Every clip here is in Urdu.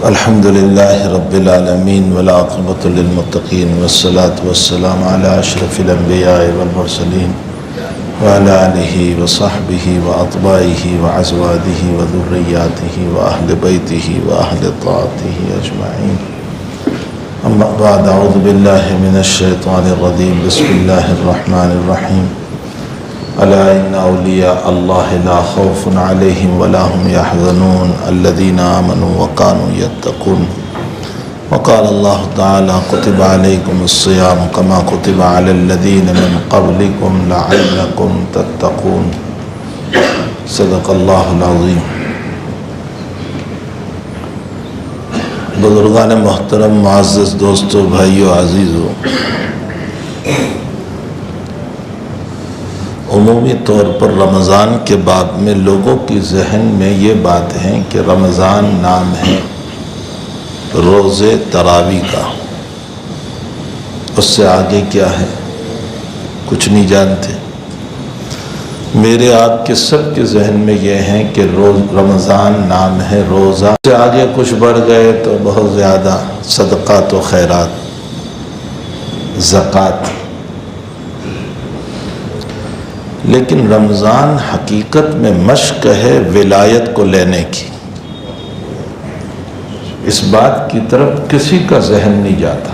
الحمد لله رب العالمين والعاقبة للمتقين والصلاة والسلام على أشرف الأنبياء والمرسلين وعلى آله وصحبه وأطباعه وأزواجه وذرياته وأهل بيته وأهل طاعته أجمعين. أما بعد، أعوذ بالله من الشيطان الرجيم. بسم الله الرحمن الرحيم. ألا إن أولياء الله لا خوف عليهم ولا هم يحزنون الذين آمنوا وكانوا يتقون. وقال الله تعالى: كتب عليكم الصيام كما كتب على الذين من قبلكم لعلكم تتقون. صدق اللہ العظیم. بزرگان محترم، معزز دوستو، بھائیو، عزیزو، عمومی طور پر رمضان کے بعد میں لوگوں کی ذہن میں یہ بات ہے کہ رمضان نام ہے روزے تراویح کا، اس سے آگے کیا ہے کچھ نہیں جانتے. میرے آپ کے سب کے ذہن میں یہ ہے کہ رمضان نام ہے روزہ، اس سے آگے کچھ بڑھ گئے تو بہت زیادہ صدقات و خیرات، زکوٰۃ. لیکن رمضان حقیقت میں مشق ہے ولایت کو لینے کی. اس بات کی طرف کسی کا ذہن نہیں جاتا.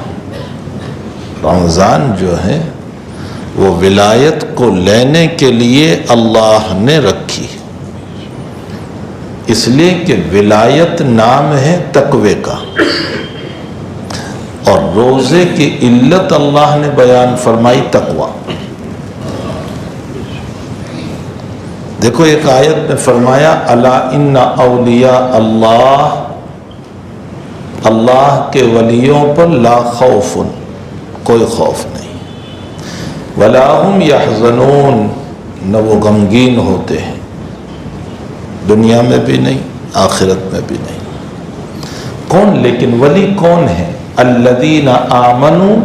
رمضان جو ہے وہ ولایت کو لینے کے لیے اللہ نے رکھی، اس لیے کہ ولایت نام ہے تقوی کا، اور روزے کی علت اللہ نے بیان فرمائی تقوی. دیکھو، ایک آیت میں فرمایا: الا ان اولیاء اللہ، اللہ کے ولیوں پر لا خوف، کوئی خوف نہیں، ولا هم يحزنون، نہ وہ غمگین ہوتے ہیں، دنیا میں بھی نہیں، آخرت میں بھی نہیں. کون؟ لیکن ولی کون ہے؟ الذین آمنوا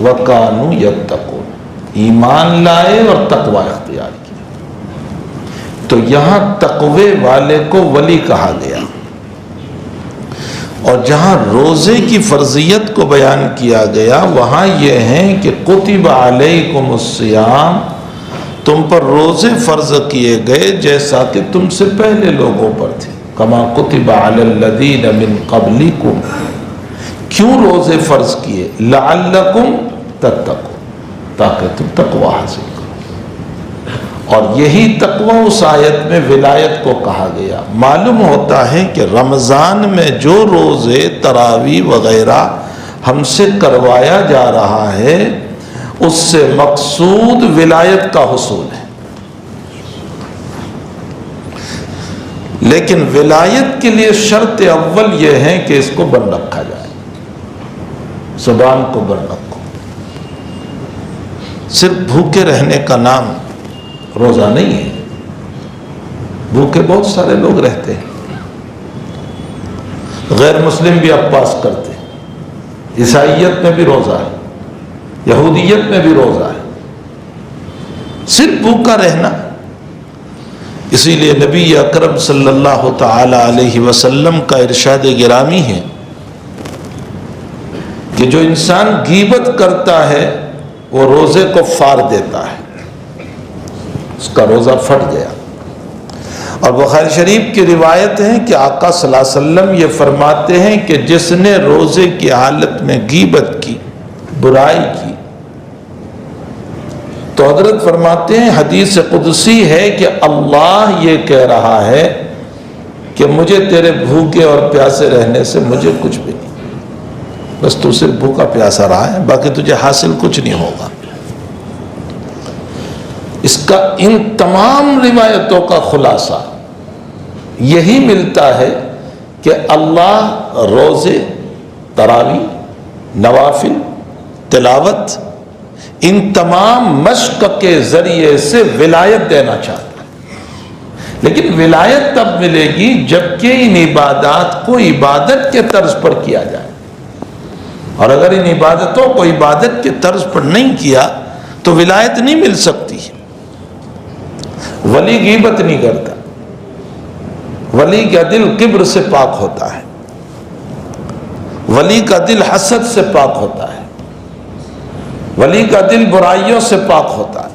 وکانوا یتقون، ایمان لائے اور تقوی اختیار کیا. تو یہاں تقوی والے کو ولی کہا گیا. اور جہاں روزے کی فرضیت کو بیان کیا گیا وہاں یہ ہے کہ کتب علیکم الصیام، تم پر روزے فرض کیے گئے جیسا کہ تم سے پہلے لوگوں پر تھے. کما کتب علی الذین من قبلکم، کیوں روزے فرض کیے؟ لعلکم تتقون، تاکہ تم تقوی حاصل کرو. اور یہی تقوی اس آیت میں ولایت کو کہا گیا. معلوم ہوتا ہے کہ رمضان میں جو روزے تراویح وغیرہ ہم سے کروایا جا رہا ہے اس سے مقصود ولایت کا حصول ہے. لیکن ولایت کے لیے شرط اول یہ ہے کہ اس کو بند رکھا جائے، زبان کو بند رکھو. صرف بھوکے رہنے کا نام روزہ نہیں ہے. بھوکے بہت سارے لوگ رہتے ہیں، غیر مسلم بھی اپواس کرتے ہیں، عیسائیت میں بھی روزہ ہے، یہودیت میں بھی روزہ ہے. صرف بھوکا رہنا. اسی لیے نبی اکرم صلی اللہ تعالی علیہ وسلم کا ارشاد گرامی ہے کہ جو انسان غیبت کرتا ہے وہ روزے کو فار دیتا ہے، اس کا روزہ پھٹ گیا. اور بخاری شریف کی روایت ہے کہ آقا صلی اللہ علیہ وسلم یہ فرماتے ہیں کہ جس نے روزے کی حالت میں غیبت کی، برائی کی، تو حضرت فرماتے ہیں حدیث قدسی ہے کہ اللہ یہ کہہ رہا ہے کہ مجھے تیرے بھوکے اور پیاسے رہنے سے مجھے کچھ بھی نہیں، بس تو صرف بھوکا پیاسا رہا ہے، باقی تجھے حاصل کچھ نہیں ہوگا. اس کا ان تمام روایتوں کا خلاصہ یہی ملتا ہے کہ اللہ روزے، تراویح، نوافل، تلاوت، ان تمام مشق کے ذریعے سے ولایت دینا چاہتا ہے. لیکن ولایت تب ملے گی جبکہ ان عبادات کو عبادت کے طرز پر کیا جائے. اور اگر ان عبادتوں کو عبادت کے طرز پر نہیں کیا تو ولایت نہیں مل سکتی. ولی غیبت نہیں کرتا، ولی کا دل کبر سے پاک ہوتا ہے. ولی کا دل حسد سے پاک ہوتا ہے، ولی کا دل برائیوں سے پاک ہوتا ہے۔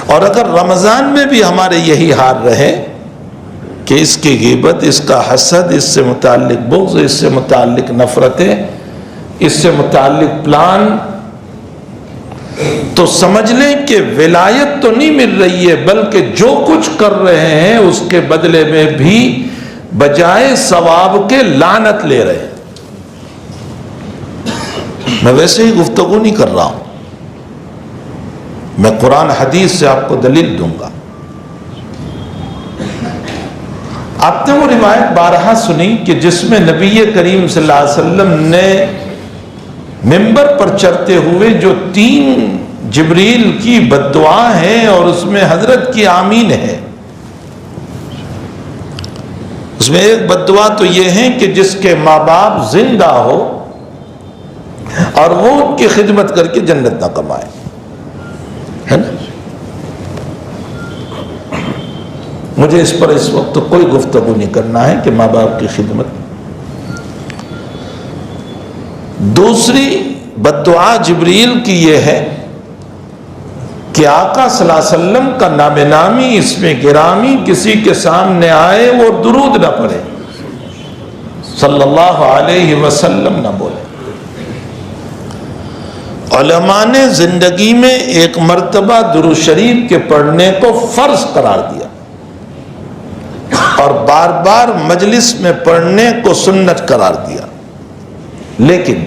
اور اگر رمضان میں بھی ہمارے یہی حال رہے کہ اس کی غیبت، اس کا حسد، اس سے متعلق بغض، اس سے متعلق نفرتیں، اس سے متعلق پلان، تو سمجھ لیں کہ ولایت تو نہیں مل رہی ہے، بلکہ جو کچھ کر رہے ہیں اس کے بدلے میں بھی بجائے ثواب کے لعنت لے رہے ہیں۔ میں ویسے ہی گفتگو نہیں کر رہا ہوں، میں قرآن حدیث سے آپ کو دلیل دوں گا۔ آپ نے وہ روایت بارہا سنی کہ جس میں نبی کریم صلی اللہ علیہ وسلم نے ممبر پر چڑھتے ہوئے جو 3 جبریل کی بد دعا ہیں اور اس میں حضرت کی آمین ہے، اس میں ایک بد دعا تو یہ ہے کہ جس کے ماں باپ زندہ ہو اور وہ ان کی خدمت کر کے جنت نہ کمائے، ہے نا؟ مجھے اس پر اس وقت کوئی گفتگو نہیں کرنا ہے کہ ماں باپ کی خدمت۔ دوسری بد دعا جبریل کی یہ ہے کہ آقا صلی اللہ علیہ وسلم کا نام نامی، اس میں گرامی کسی کے سامنے آئے وہ درود نہ پڑھے، صلی اللہ علیہ وسلم نہ بولے۔ علماء نے زندگی میں ایک مرتبہ درود شریف کے پڑھنے کو فرض قرار دیا اور بار بار مجلس میں پڑھنے کو سنت قرار دیا، لیکن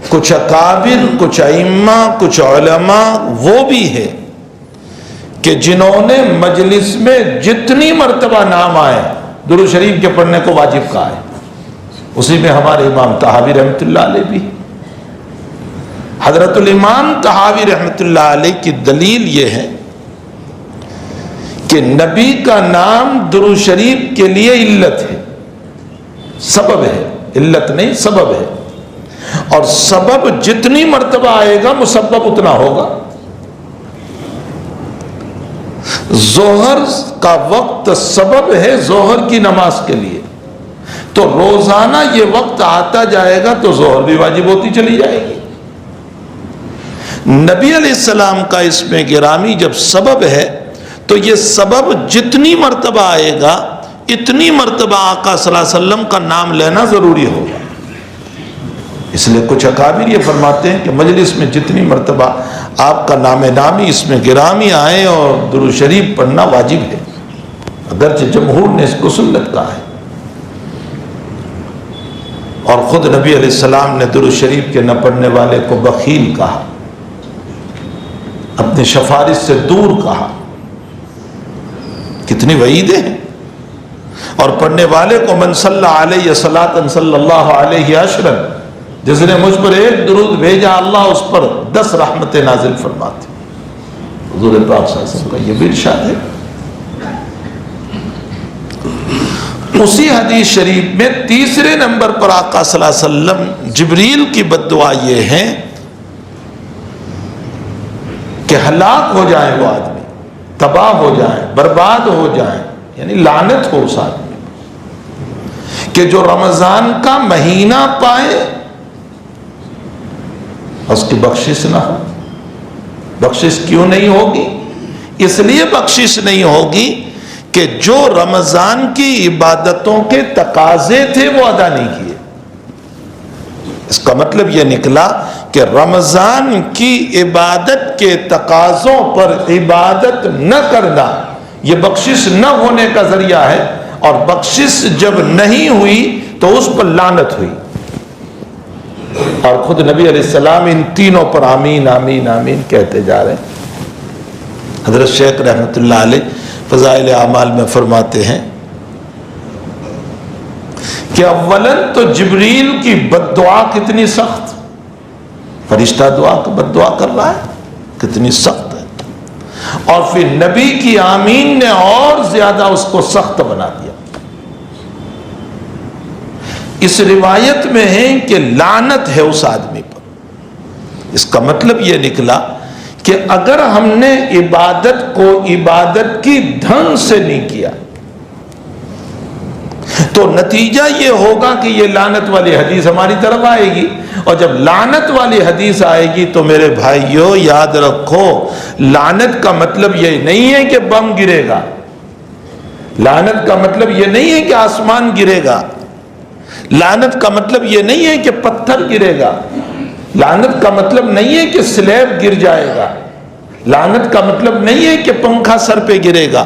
کچھ اکابر، کچھ ائمہ، کچھ علماء وہ بھی ہے کہ جنہوں نے مجلس میں جتنی مرتبہ نام آئے درود شریف کے پڑھنے کو واجب کہا ہے۔ اسی میں ہمارے امام طحاوی رحمۃ اللہ علیہ بھی۔ حضرت الامام طحاوی رحمۃ اللہ علیہ کی دلیل یہ ہے کہ نبی کا نام درود شریف کے لیے علت ہے، سبب ہے، علت نہیں سبب ہے، اور سبب جتنی مرتبہ آئے گا مسبب اتنا ہوگا۔ ظہر کا وقت سبب ہے ظہر کی نماز کے لیے، تو روزانہ یہ وقت آتا جائے گا تو ظہر بھی واجب ہوتی چلی جائے گی۔ نبی علیہ السلام کا اس میں گرامی جب سبب ہے تو یہ سبب جتنی مرتبہ آئے گا اتنی مرتبہ آقا صلی اللہ علیہ وسلم کا نام لینا ضروری ہوگا۔ اس لیے کچھ اکابر یہ فرماتے ہیں کہ مجلس میں جتنی مرتبہ آپ کا نام نامی اس میں گرامی آئے اور درود شریف پڑھنا واجب ہے، اگرچہ جمہور نے اس کو سنت کہا ہے، اور خود نبی علیہ السلام نے درود شریف کے نہ پڑھنے والے کو بخیل کہا، اپنے سفارش سے دور کہا۔ کتنی وعیدیں ہیں۔ اور پڑھنے والے کو من صلی علیہ صلاۃ صلی اللہ علیہ عشرا، جس نے مجھ پر ایک درود بھیجا اللہ اس پر 10 رحمتیں نازل فرماتے۔ حضور پاک صلی اللہ علیہ وسلم کا یہ بھی ارشاد ہے۔ اسی حدیث شریف میں تیسرے نمبر پر آقا صلی اللہ علیہ وسلم جبریل کی بد دعا یہ ہے کہ ہلاک ہو جائے وہ آدمی، تباہ ہو جائیں، برباد ہو جائیں، یعنی لعنت ہو اس آدمی کہ جو رمضان کا مہینہ پائے اس کی بخشش نہ ہو۔ بخشش کیوں نہیں ہوگی؟ اس لیے بخشش نہیں ہوگی کہ جو رمضان کی عبادتوں کے تقاضے تھے وہ ادا نہیں کیے۔ اس کا مطلب یہ نکلا کہ رمضان کی عبادت کے تقاضوں پر عبادت نہ کرنا یہ بخشش نہ ہونے کا ذریعہ ہے، اور بخشش جب نہیں ہوئی تو اس پر لعنت ہوئی۔ اور خود نبی علیہ السلام ان تینوں پر آمین آمین آمین کہتے جا رہے ہیں۔ حضرت شیخ رحمۃ اللہ علیہ فضائل اعمال میں فرماتے ہیں کہ اولاً تو جبریل کی بد دعا کتنی سخت، فرشتہ دعا کا بد دعا کر رہا ہے، کتنی سخت ہے، اور پھر نبی کی آمین نے اور زیادہ اس کو سخت بنا دیا۔ اس روایت میں ہے کہ لعنت ہے اس آدمی پر۔ اس کا مطلب یہ نکلا کہ اگر ہم نے عبادت کو عبادت کی ڈھنگ سے نہیں کیا، تو نتیجہ یہ ہوگا کہ یہ لعنت والی حدیث ہماری طرف آئے گی، اور جب لعنت والی حدیث آئے گی تو میرے بھائیو یاد رکھو، لعنت کا مطلب یہ نہیں ہے کہ بم گرے گا، لعنت کا مطلب یہ نہیں ہے کہ آسمان گرے گا، لعنت کا مطلب یہ نہیں ہے کہ پتھر گرے گا، لعنت کا مطلب نہیں ہے کہ سلیب گر جائے گا، لعنت کا مطلب نہیں ہے کہ پنکھا سر پہ گرے گا،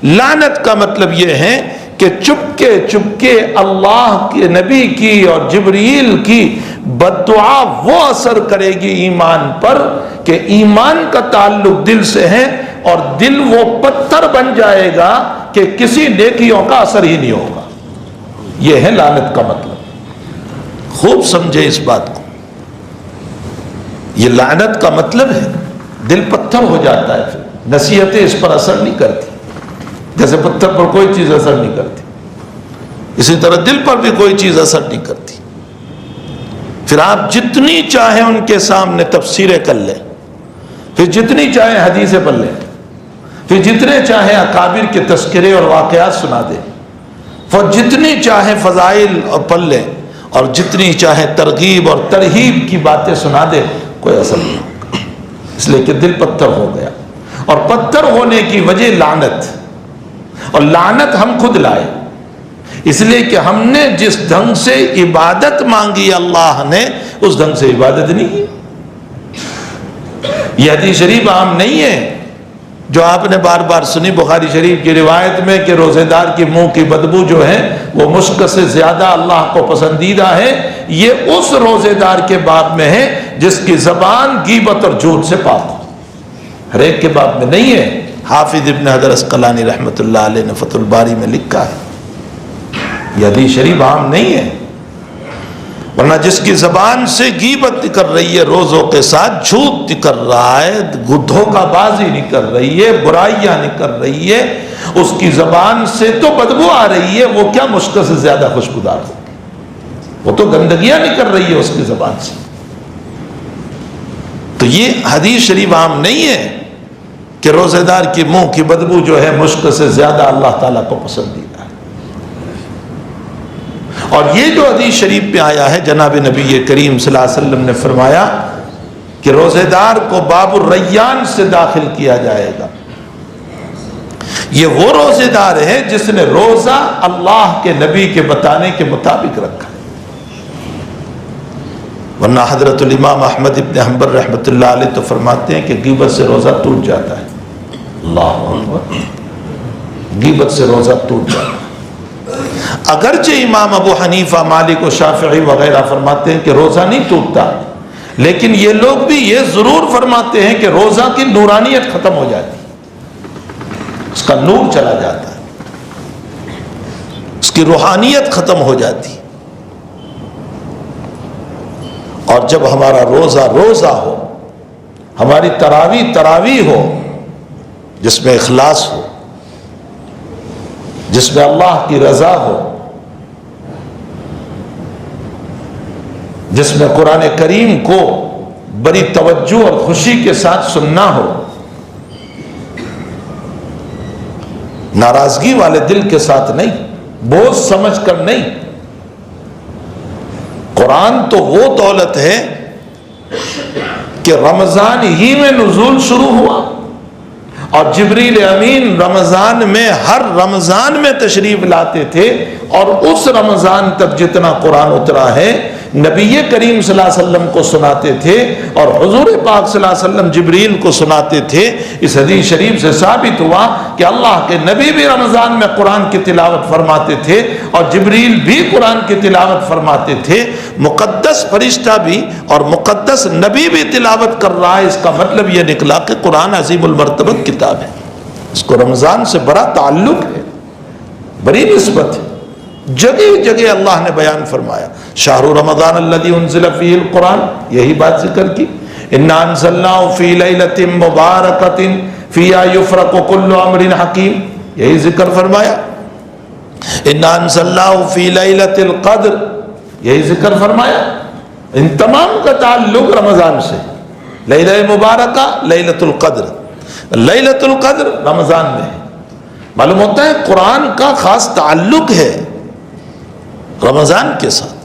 لعنت کا مطلب یہ ہے کہ چپکے اللہ کے نبی کی اور جبریل کی بددعا وہ اثر کرے گی ایمان پر کہ ایمان کا تعلق دل سے ہے، اور دل وہ پتھر بن جائے گا کہ کسی نیکیوں کا اثر ہی نہیں ہوگا۔ یہ ہے لعنت کا مطلب، خوب سمجھے اس بات کو، یہ لعنت کا مطلب ہے دل پتھر ہو جاتا ہے، پھر نصیحتیں اس پر اثر نہیں کرتی، جیسے پتھر پر کوئی چیز اثر نہیں کرتی، اسی طرح دل پر بھی کوئی چیز اثر نہیں کرتی۔ پھر آپ جتنی چاہیں ان کے سامنے تفسیریں کر لیں، پھر جتنی چاہیں حدیثیں پڑھ لیں، پھر جتنے چاہیں اکابر کے تذکرے اور واقعات سنا دیں، پھر جتنی چاہیں فضائل اور پڑھ لیں، اور جتنی چاہیں ترغیب اور ترہیب کی باتیں سنا دیں، کوئی اثر نہیں ہوگا، اس لیے کہ دل پتھر ہو گیا۔ اور پتھر ہونے کی وجہ لعنت، اور لعنت ہم خود لائے، اس لیے کہ ہم نے جس ڈھنگ سے عبادت مانگی اللہ نے اس ڈھنگ سے عبادت نہیں کی۔ یہ حدیث شریف عام نہیں ہے جو آپ نے بار بار سنی بخاری شریف کی روایت میں کہ روزے دار کی منہ کی بدبو جو ہے وہ مشک سے زیادہ اللہ کو پسندیدہ ہے، یہ اس روزے دار کے باب میں ہے جس کی زبان غیبت اور جھوٹ سے پاک ہو، ہر ایک کے باب میں نہیں ہے۔ حافظ ابن حجر عسقلانی رحمۃ اللہ علیہ نے فتح الباری میں لکھا ہے، یہ حدیث شریف عام نہیں ہے، ورنہ جس کی زبان سے غیبت کر رہی ہے، روزوں کے ساتھ جھوٹ کر رہا ہے، دھوکہ بازی نہیں کر رہی ہے، برائیاں نہیں کر رہی ہے، اس کی زبان سے تو بدبو آ رہی ہے، وہ کیا مشک سے زیادہ خوشبودار ہو، وہ تو گندگیاں نہیں کر رہی ہے اس کی زبان سے۔ تو یہ حدیث شریف عام نہیں ہے کہ روزے دار کی منہ کی بدبو جو ہے مشک سے زیادہ اللہ تعالیٰ کو پسندیدہ ہے۔ اور یہ جو حدیث شریف میں آیا ہے، جناب نبی کریم صلی اللہ علیہ وسلم نے فرمایا کہ روزے دار کو باب الریان سے داخل کیا جائے گا، یہ وہ روزے دار ہے جس نے روزہ اللہ کے نبی کے بتانے کے مطابق رکھا ہے، ورنہ حضرت الامام احمد ابن حنبل رحمۃ اللہ علیہ تو فرماتے ہیں کہ غیبت سے روزہ ٹوٹ جاتا ہے۔ اللہ اکبر، غیبت سے روزہ ٹوٹ جاتا ہے۔ اگرچہ امام ابو حنیفہ، مالک و شافعی وغیرہ فرماتے ہیں کہ روزہ نہیں ٹوٹتا، لیکن یہ لوگ بھی یہ ضرور فرماتے ہیں کہ روزہ کی نورانیت ختم ہو جاتی، اس کا نور چلا جاتا ہے، اس کی روحانیت ختم ہو جاتی۔ اور جب ہمارا روزہ روزہ ہو، ہماری تراویح ہو جس میں اخلاص ہو، جس میں اللہ کی رضا ہو، جس میں قرآن کریم کو بڑی توجہ اور خوشی کے ساتھ سننا ہو، ناراضگی والے دل کے ساتھ نہیں، بوجھ سمجھ کر نہیں۔ قرآن تو وہ دولت ہے کہ رمضان ہی میں نزول شروع ہوا، اور جبریل امین رمضان میں ہر رمضان میں تشریف لاتے تھے، اور اس رمضان تک جتنا قرآن اترا ہے نبی کریم صلی اللہ علیہ وسلم کو سناتے تھے، اور حضور پاک صلی اللہ علیہ وسلم جبریل کو سناتے تھے۔ اس حدیث شریف سے ثابت ہوا کہ اللہ کے نبی بھی رمضان میں قرآن کی تلاوت فرماتے تھے، اور جبریل بھی قرآن کی تلاوت فرماتے تھے، مقدس فرشتہ بھی اور مقدس نبی بھی تلاوت کر رہا ہے۔ اس کا مطلب یہ نکلا کہ قرآن عظیم المرتبت کتاب ہے، اس کو رمضان سے بڑا تعلق ہے، بڑی نسبت ہے۔ جگہ جگہ اللہ نے بیان فرمایا، شہر رمضان الذی انزل فیہ القرآن، یہی بات ذکر کی، انا انزلناہ فی لیلۃ مبارکۃ فیہا یفرق کل امر حکیم، یہی ذکر فرمایا، انا انزلناہ فی لیلۃ القدر، یہی ذکر فرمایا۔ ان تمام کا تعلق رمضان سے، لیلہ مبارکہ لیلۃ القدر، لیلۃ القدر رمضان میں ہے۔ معلوم ہوتا ہے قرآن کا خاص تعلق ہے، رمضان کے ساتھ.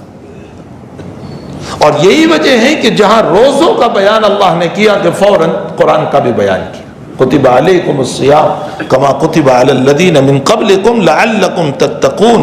اور یہی وجہ ہے کہ جہاں روزوں کا بیان اللہ نے کیا کہ فوراً قرآن کا بھی بیان کیا. کتب علیکم الصیام کما کتب علی الذین من قبلکم لعلکم تتقون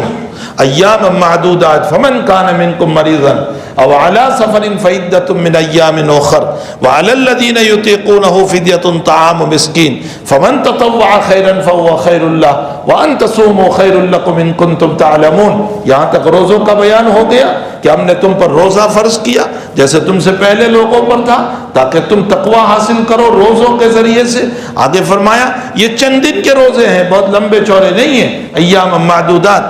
ایاما معدودات فمن کان منکم مریضا او علی سفر فعدۃ من ایام اخر وعلی الذین یطیقونہ فدیۃ طعام مسکین فمن تطوع خیرا فهو خیر له وان تصوموا خیر لکم ان کنتم تعلمون. یہاں تک روزوں کا بیان ہو گیا کہ ہم نے تم پر روزہ فرض کیا جیسے تم سے پہلے لوگوں پر تھا تاکہ تم تقوی حاصل کرو روزوں کے ذریعے سے. آگے فرمایا یہ چند دن کے روزے ہیں، بہت لمبے چوڑے نہیں ہیں. ایام معدودات،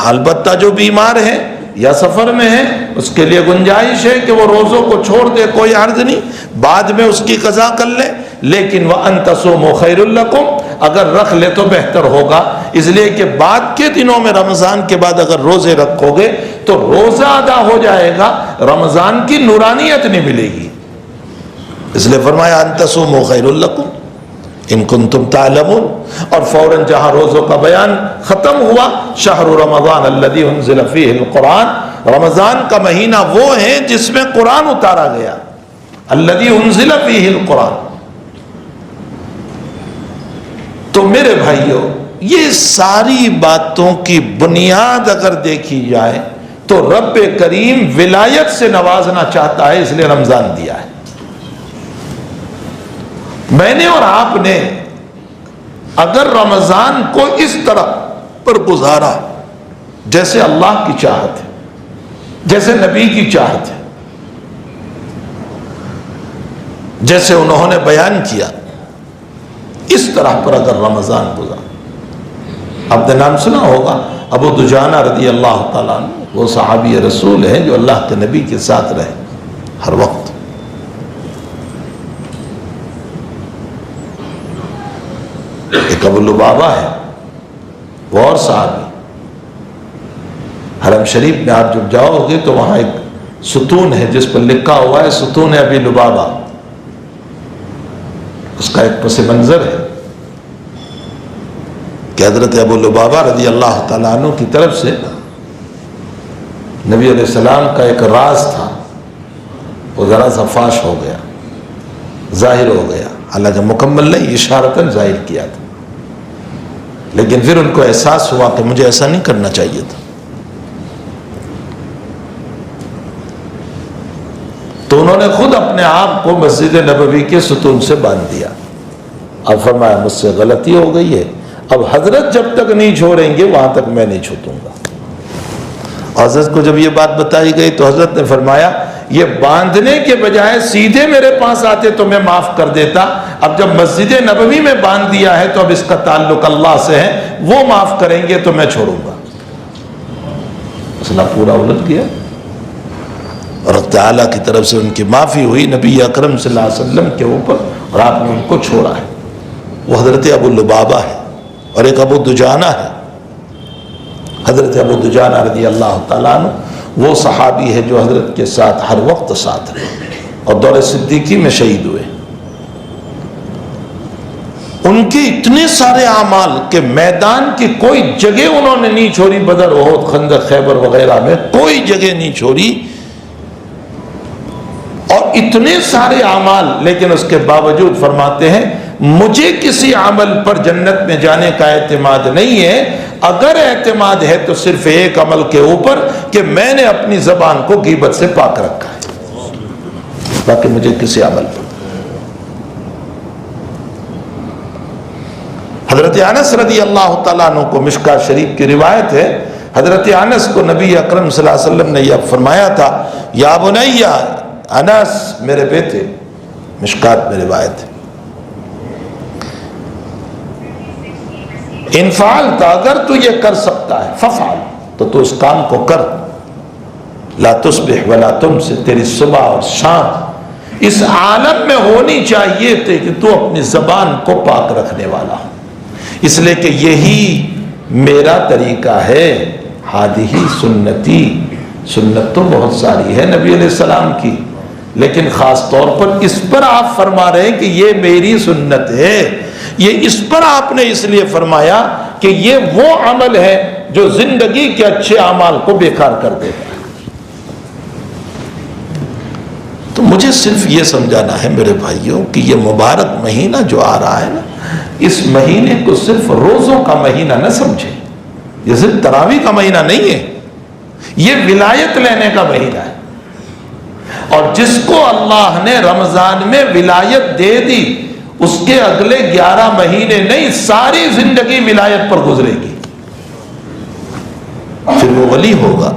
البتہ جو بیمار ہے یا سفر میں ہے اس کے لیے گنجائش ہے کہ وہ روزوں کو چھوڑ دے، کوئی عرض نہیں، بعد میں اس کی قضا کر لے. لیکن وَأَن تَصُومُوا خَيْرٌ لَكُمْ، اگر رکھ لے تو بہتر ہوگا، اس لیے کہ بعد کے دنوں میں رمضان کے بعد اگر روزے رکھو گے تو روزہ ادا ہو جائے گا، رمضان کی نورانیت نہیں ملے گی. اس لیے فرمایا ان تصوموا خیر لکم ان کنتم تعلمون. اور فوراً جہاں روزوں کا بیان ختم ہوا، شہر رمضان الذی انزل فیہ القرآن، رمضان کا مہینہ وہ ہے جس میں قرآن اتارا گیا. الذی انزل فیہ القرآن. تو میرے بھائیوں، یہ ساری باتوں کی بنیاد اگر دیکھی جائے تو رب کریم ولایت سے نوازنا چاہتا ہے، اس لیے رمضان دیا ہے. میں نے اور آپ نے اگر رمضان کو اس طرح پر گزارا جیسے اللہ کی چاہت ہے، جیسے نبی کی چاہت ہے، جیسے انہوں نے بیان کیا، اس طرح پر اگر رمضان گزارا. آپ نے نام سنا ہوگا ابو دجانہ رضی اللہ تعالیٰ عنہ، وہ صحابی رسول ہیں جو اللہ کے نبی کے ساتھ رہے ہر وقت. ایک ابو لبابہ ہے، وہ اور صحابی. حرم شریف میں آپ جب جاؤ گے تو وہاں ایک ستون ہے جس پر لکھا ہوا ہے ستون ابی لبابہ. اس کا ایک پس منظر ہے کہ حضرت ابو لبابہ رضی اللہ تعالیٰ عنہ کی طرف سے نبی علیہ السلام کا ایک راز تھا، وہ ذرا سا فاش ہو گیا، ظاہر ہو گیا، حالانکہ مکمل نہیں، اشارتاً ظاہر کیا تھا. لیکن پھر ان کو احساس ہوا کہ مجھے ایسا نہیں کرنا چاہیے تھا. تو انہوں نے خود اپنے آپ کو مسجد نبوی کے ستون سے باندھ دیا. اب فرمایا مجھ سے غلطی ہو گئی ہے، اب حضرت جب تک نہیں چھوڑیں گے وہاں تک میں نہیں چھوٹوں گا. حضرت کو جب یہ بات بتائی گئی تو حضرت نے فرمایا یہ باندھنے کے بجائے سیدھے میرے پاس آتے تو میں معاف کر دیتا، اب جب مسجد نبوی میں باندھ دیا ہے تو اب اس کا تعلق اللہ سے ہے، وہ معاف کریں گے تو میں چھوڑوں گا. مسئلہ پورا الٹ گیا اور اللہ تعالیٰ کی طرف سے ان کی معافی ہوئی نبی اکرم صلی اللہ علیہ وسلم کے اوپر، اور آپ نے ان کو چھوڑا ہے. وہ حضرت ابو لبابہ ہے اور ایک ابو دجانہ ہے. حضرت ابو دجانہ رضی اللہ تعالیٰ عنہ وہ صحابی ہے جو حضرت کے ساتھ ہر وقت ساتھ رہے اور دور صدیقی میں شہید ہوئے. ان کے اتنے سارے اعمال کہ میدان کی کوئی جگہ انہوں نے نہیں چھوڑی، بدر، احد، خندق، خیبر وغیرہ میں کوئی جگہ نہیں چھوڑی، اور اتنے سارے اعمال، لیکن اس کے باوجود فرماتے ہیں مجھے کسی عمل پر جنت میں جانے کا اعتماد نہیں ہے، اگر اعتماد ہے تو صرف ایک عمل کے اوپر کہ میں نے اپنی زبان کو غیبت سے پاک رکھا ہے، باقی مجھے کسی عمل پر. حضرت انس رضی اللہ تعالیٰ عنہ کو مشکات شریف کی روایت ہے، حضرت انس کو نبی اکرم صلی اللہ علیہ وسلم نے یہ فرمایا تھا، یا بنیا، انس میرے بیٹے، مشکات میں روایت ہے، ان فعلت، اگر تو یہ کر سکتا ہے ففعل، تو اس کام کو کر. لا تصبح ولا تمسي، تیری صبح اور شام اس عالم میں ہونی چاہیے تھے کہ تو اپنی زبان کو پاک رکھنے والا ہو، اس لیے کہ یہی میرا طریقہ ہے. ہادی سنتی، سنت تو بہت ساری ہے نبی علیہ السلام کی، لیکن خاص طور پر اس پر آپ فرما رہے ہیں کہ یہ میری سنت ہے. یہ اس پر آپ نے اس لیے فرمایا کہ یہ وہ عمل ہے جو زندگی کے اچھے اعمال کو بیکار کر دیتا ہے۔ تو مجھے صرف یہ سمجھانا ہے میرے بھائیوں کہ یہ مبارک مہینہ جو آ رہا ہے نا، اس مہینے کو صرف روزوں کا مہینہ نہ سمجھے، یہ صرف تراویح کا مہینہ نہیں ہے، یہ ولایت لینے کا مہینہ ہے۔ اور جس کو اللہ نے رمضان میں ولایت دے دی، اس کے اگلے 11 مہینے نہیں، ساری زندگی ولایت پر گزرے گی۔ پھر وہ ولی ہوگا،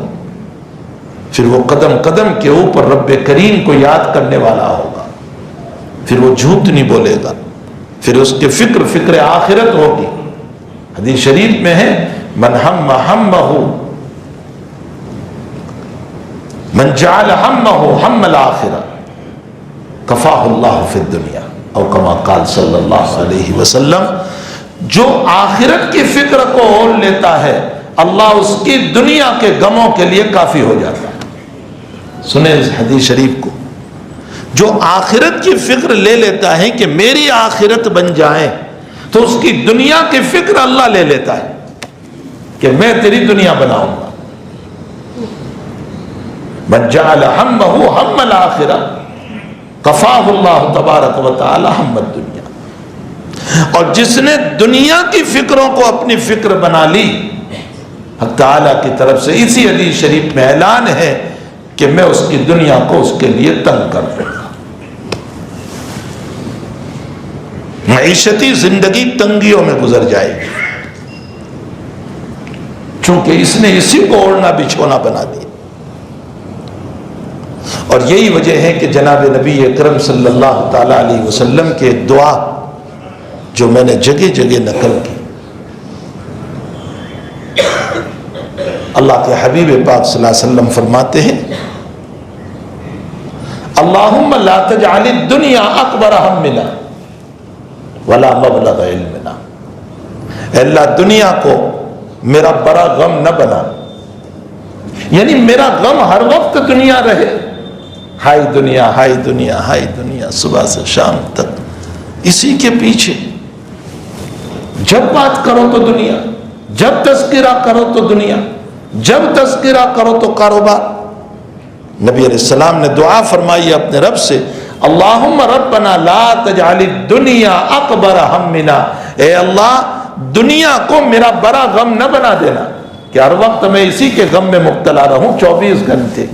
پھر وہ قدم قدم کے اوپر رب کریم کو یاد کرنے والا ہوگا، پھر وہ جھوٹ نہیں بولے گا، پھر اس کے فکر آخرت ہوگی۔ حدیث شریف میں ہے من ہم ہمہ من جعل ہمہ ہم الآخرہ کفاہ اللہ فی الدنیا او کما قال صلی اللہ علیہ وسلم، جو آخرت کی فکر کو اوڑھ لیتا ہے اللہ اس کی دنیا کے غموں کے لیے کافی ہو جاتا ہے۔ سنیں اس حدیث شریف کو، جو آخرت کی فکر لے لیتا ہے کہ میری آخرت بن جائے، تو اس کی دنیا کی فکر اللہ لے لیتا ہے کہ میں تیری دنیا بناؤں گا۔ من جعل ہمہ ہم الآخرہ کفاہ اللہ تبارک و تعالی ہم الدنیا، اور جس نے دنیا کی فکروں کو اپنی فکر بنا لی، حق تعالیٰ کی طرف سے اسی حدیث شریف میں اعلان ہے کہ میں اس کی دنیا کو اس کے لیے تنگ کر دوں گا۔ معیشتی زندگی تنگیوں میں گزر جائے گی، چونکہ اس نے اسی کو اوڑھنا بچھونا بنا دیا۔ اور یہی وجہ ہے کہ جناب نبی اکرم صلی اللہ تعالی علیہ وسلم کے دعا جو میں نے جگہ جگہ نقل کی، اللہ کے حبیب پاک صلی اللہ علیہ وسلم فرماتے ہیں اللہم لا تجعل الدنیا اکبر ہمنا ولا مبلغ علمنا، اے اللہ دنیا کو میرا بڑا غم نہ بنا، یعنی میرا غم ہر وقت دنیا رہے، ہائی دنیا ہائی دنیا ہائی دنیا، صبح سے شام تک اسی کے پیچھے، جب بات کرو تو دنیا، جب تذکرہ کرو تو دنیا، جب تذکرہ کرو تو کاروبار۔ نبی علیہ السلام نے دعا فرمائی اپنے رب سے اللہم ربنا لا تجعل الدنیا اکبر ہمنا، اے اللہ دنیا کو میرا بڑا غم نہ بنا دینا کہ ہر وقت میں اسی کے غم میں مبتلا رہوں 24 گھنٹے۔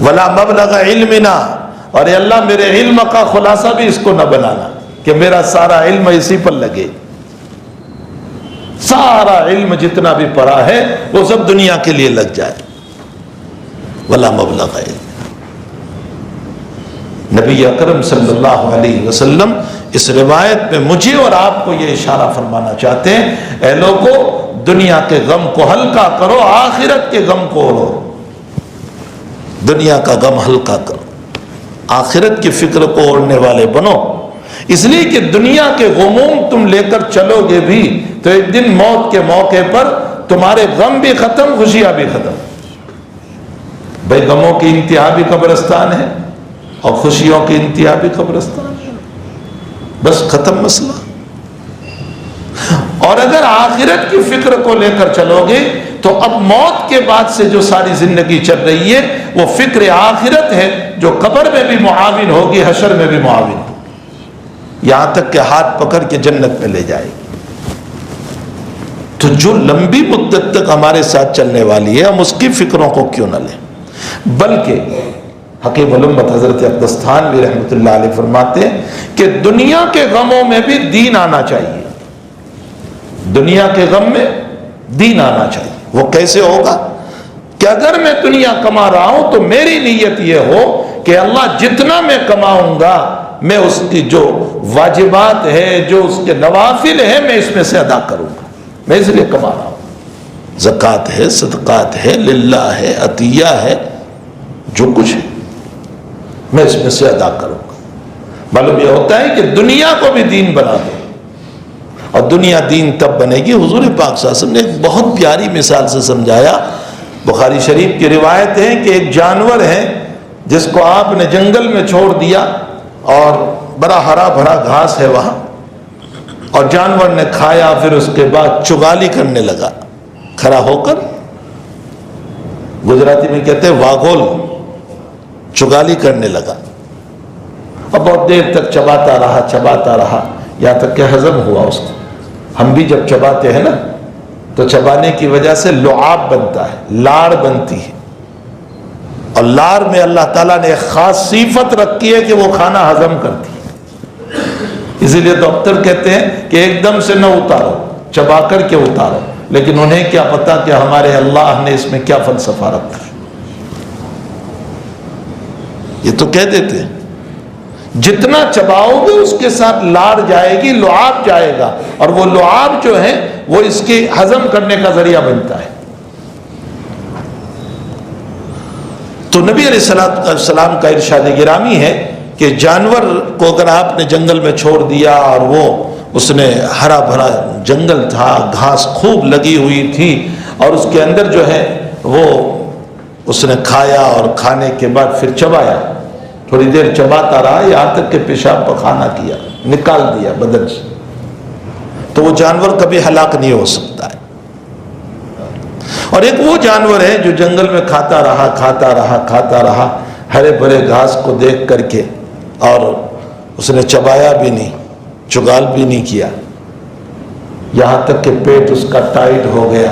ولا مبلغ علمنا، اور اے اللہ میرے علم کا خلاصہ بھی اس کو نہ بنانا کہ میرا سارا علم اسی پر لگے، سارا علم جتنا بھی پڑھا ہے وہ سب دنیا کے لیے لگ جائے۔ ولا مبلغ علم، نبی اکرم صلی اللہ علیہ وسلم اس روایت میں مجھے اور آپ کو یہ اشارہ فرمانا چاہتے ہیں اے لوگو دنیا کے غم کو ہلکا کرو، آخرت کے غم کو اوڑھو، دنیا کا غم ہلکا کرو، آخرت کی فکر کو اوڑھنے والے بنو، اس لیے کہ دنیا کے غموم تم لے کر چلو گے بھی تو ایک دن موت کے موقع پر تمہارے غم بھی ختم، خوشیاں بھی ختم۔ بھائی غموں کی انتہا بھی قبرستان ہے اور خوشیوں کی انتہا بھی قبرستان ہے، بس ختم مسئلہ۔ اور اگر آخرت کی فکر کو لے کر چلو گے تو اب موت کے بعد سے جو ساری زندگی چل رہی ہے وہ فکر آخرت ہے جو قبر میں بھی معاون ہوگی، حشر میں بھی معاون ہوگی، یہاں تک کہ ہاتھ پکڑ کے جنت میں لے جائے گی۔ تو جو لمبی مدت تک ہمارے ساتھ چلنے والی ہے ہم اس کی فکروں کو کیوں نہ لیں، بلکہ حکیم الامت حضرت اقدستانوی رحمۃ اللہ علیہ فرماتے ہیں کہ دنیا کے غموں میں بھی دین آنا چاہیے، دنیا کے غم میں دین آنا چاہیے۔ وہ کیسے ہوگا کہ اگر میں دنیا کما رہا ہوں تو میری نیت یہ ہو کہ اللہ جتنا میں کماؤں گا میں اس کی جو واجبات ہے، جو اس کے نوافل ہے، میں اس میں سے ادا کروں گا، میں اس لیے کما رہا ہوں، زکوٰۃ ہے، صدقات ہے، للہ ہے، عطیہ ہے، جو کچھ ہے میں اس میں سے ادا کروں گا۔ معلوم یہ ہوتا ہے کہ دنیا کو بھی دین بنا دو، اور دنیا دین تب بنے گی۔ حضور پاک صلی اللہ علیہ وسلم نے ایک بہت پیاری مثال سے سمجھایا، بخاری شریف کی روایت ہے کہ ایک جانور ہے جس کو آپ نے جنگل میں چھوڑ دیا اور بڑا ہرا بھرا گھاس ہے وہاں، اور جانور نے کھایا، پھر اس کے بعد چغالی کرنے لگا، کھڑا ہو کر گجراتی میں کہتے ہیں واگول، چگالی کرنے لگا، اور بہت دیر تک چباتا رہا یہاں تک کہ ہضم ہوا اس کو۔ ہم بھی جب چباتے ہیں نا تو چبانے کی وجہ سے لعاب بنتا ہے، لاڑ بنتی ہے، اور لاڑ میں اللہ تعالیٰ نے ایک خاص صفت رکھی ہے کہ وہ کھانا ہضم کرتی ہے۔ اسی لیے ڈاکٹر کہتے ہیں کہ ایک دم سے نہ اتارو، چبا کر کے اتارو، لیکن انہیں کیا پتا کہ ہمارے اللہ نے اس میں کیا فلسفہ رکھا ہے۔ یہ تو کہہ دیتے ہیں جتنا چباؤ گے اس کے ساتھ لاڑ جائے گی، لعاب جائے گا، اور وہ لعاب جو ہے وہ اس کے ہضم کرنے کا ذریعہ بنتا ہے۔ تو نبی علیہ السلام کا ارشاد گرامی ہے کہ جانور کو اگر آپ نے جنگل میں چھوڑ دیا اور وہ اس نے ہرا بھرا جنگل تھا، گھاس خوب لگی ہوئی تھی، اور اس کے اندر جو ہے وہ اس نے کھایا، اور کھانے کے بعد پھر چبایا، تھوڑی دیر چباتا رہا یہاں تک کہ پیشاب پخانہ کیا، نکال دیا بدن سے، تو وہ جانور کبھی ہلاک نہیں ہو سکتا ہے۔ اور ایک وہ جانور ہے جو جنگل میں کھاتا رہا ہرے بھرے گھاس کو دیکھ کر کے، اور اس نے چبایا بھی نہیں، چگال بھی نہیں کیا، یہاں تک کہ پیٹ اس کا ٹائٹ ہو گیا،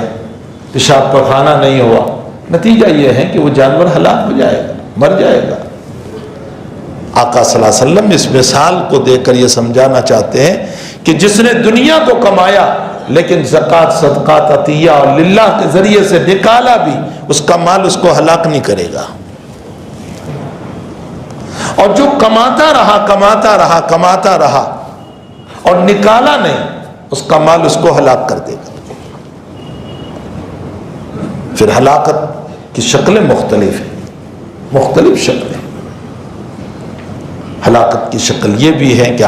پیشاب پخانہ نہیں ہوا۔ نتیجہ یہ ہے کہ وہ جانور ہلاک ہو جائے گا، مر جائے گا۔ آقا صلی اللہ علیہ وسلم اس مثال کو دے کر یہ سمجھانا چاہتے ہیں کہ جس نے دنیا کو کمایا لیکن زکوٰۃ، صدقات، عطیہ اور للہ کے ذریعے سے نکالا بھی، اس کا مال اس کو ہلاک نہیں کرے گا، اور جو کماتا رہا اور نکالا نہیں، اس کا مال اس کو ہلاک کر دے گا۔ پھر ہلاکت کی شکلیں مختلف ہیں، مختلف شکلیں۔ ہلاکت کی شکل یہ بھی ہے کہ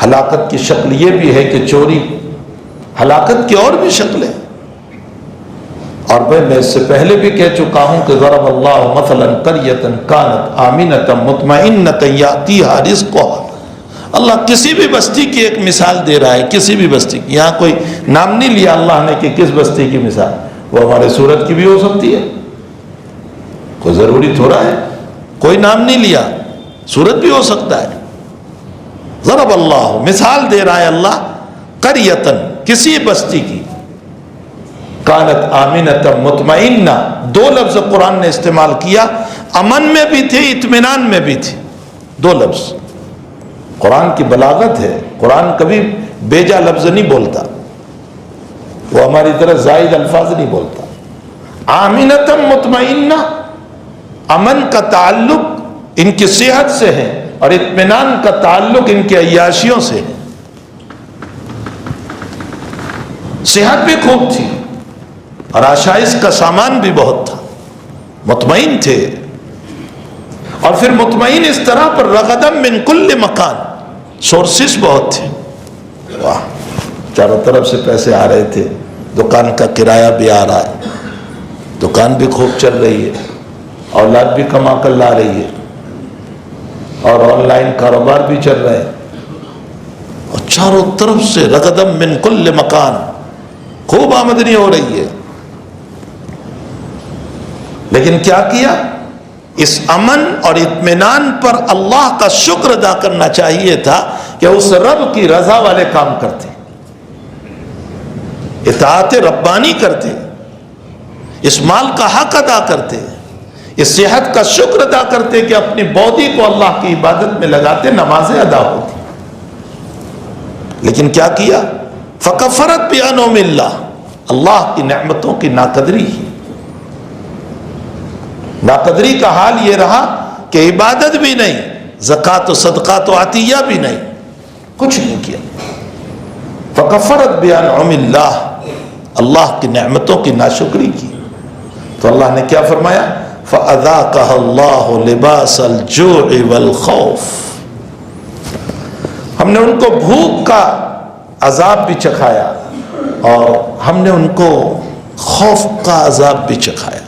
ہلاکت کی شکل یہ بھی ہے کہ چوری، ہلاکت کی اور بھی شکلیں، اور میں اس سے پہلے بھی کہہ چکا ہوں کہ ضرب اللہ مثلا قریۃ کانت آمنۃ مطمئنۃ یأتیہا رزقہا۔ اللہ کسی بھی بستی کی ایک مثال دے رہا ہے، کسی بھی بستی کی، یہاں کوئی نام نہیں لیا اللہ نے کہ کس بستی کی مثال، وہ ہمارے سورت کی بھی ہو سکتی ہے، کوئی ضروری تھوڑا ہے، کوئی نام نہیں لیا، سورت بھی ہو سکتا ہے۔ ضرب اللہ، مثال دے رہا ہے اللہ، قریۃن، کسی بستی کی، کانت آمنۃ مطمئنہ، دو لفظ قرآن نے استعمال کیا، امن میں بھی تھے، اطمینان میں بھی تھے، دو لفظ۔ قرآن کی بلاغت ہے، قرآن کبھی بیجا لفظ نہیں بولتا، وہ ہماری طرح زائد الفاظ نہیں بولتا۔ آمنۃ مطمئنہ، امن کا تعلق ان کی صحت سے ہے، اور اطمینان کا تعلق ان کی عیاشیوں سے ہے۔ صحت بھی خوب تھی اور آشائش کا سامان بھی بہت تھا، مطمئن تھے، اور پھر مطمئن اس طرح پر رغدم من کل مکان، سورسز بہت تھے، واہ، چاروں طرف سے پیسے آ رہے تھے، دکان کا کرایہ بھی آ رہا ہے، دکان بھی خوب چل رہی ہے، اولاد بھی کما کر لا رہی ہے، اور آن لائن کاروبار بھی چل رہے ہیں، اور چاروں طرف سے رغدم من کل مکان، خوب آمدنی ہو رہی ہے۔ لیکن کیا کیا؟ اس امن اور اطمینان پر اللہ کا شکر ادا کرنا چاہیے تھا کہ اس رب کی رضا والے کام کرتے، اطاعت ربانی کرتے، اس مال کا حق ادا کرتے، اس صحت کا شکر ادا کرتے کہ اپنی باڈی کو اللہ کی عبادت میں لگاتے، نمازیں ادا ہوتی۔ لیکن کیا کیا؟ فکفرت بانعم اللہ، اللہ کی نعمتوں کی ناقدری ہی، ناقدری کا حال یہ رہا کہ عبادت بھی نہیں، زکوٰۃ و صدقات و عطیہ بھی نہیں، کچھ نہیں کیا۔ فکفرت بانعم اللہ، اللہ کی نعمتوں کی ناشکری کی، تو اللہ نے کیا فرمایا؟ فَأَذَاقَهَا اللَّهُ لِبَاسَ الْجُوعِ وَالْخَوْفِ، ہم نے ان کو بھوک کا عذاب بھی چکھایا، اور ہم نے ان کو خوف کا عذاب بھی چکھایا۔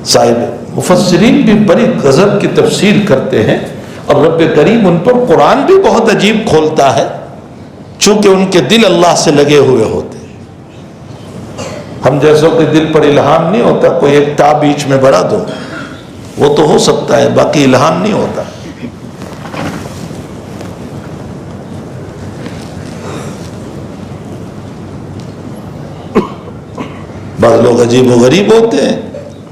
صاحب مفسرین بھی بڑی غضب کی تفسیر کرتے ہیں، اور رب کریم ان پر قرآن بھی بہت عجیب کھولتا ہے۔ چونکہ ان کے دل اللہ سے لگے ہوئے ہوتے ہیں۔ ہم جیسوں کے دل پر الہام نہیں ہوتا، کوئی ایک تا بیچ میں بڑھا دو وہ تو ہو سکتا ہے، باقی الہام نہیں ہوتا۔ بعض لوگ عجیب و غریب ہوتے ہیں،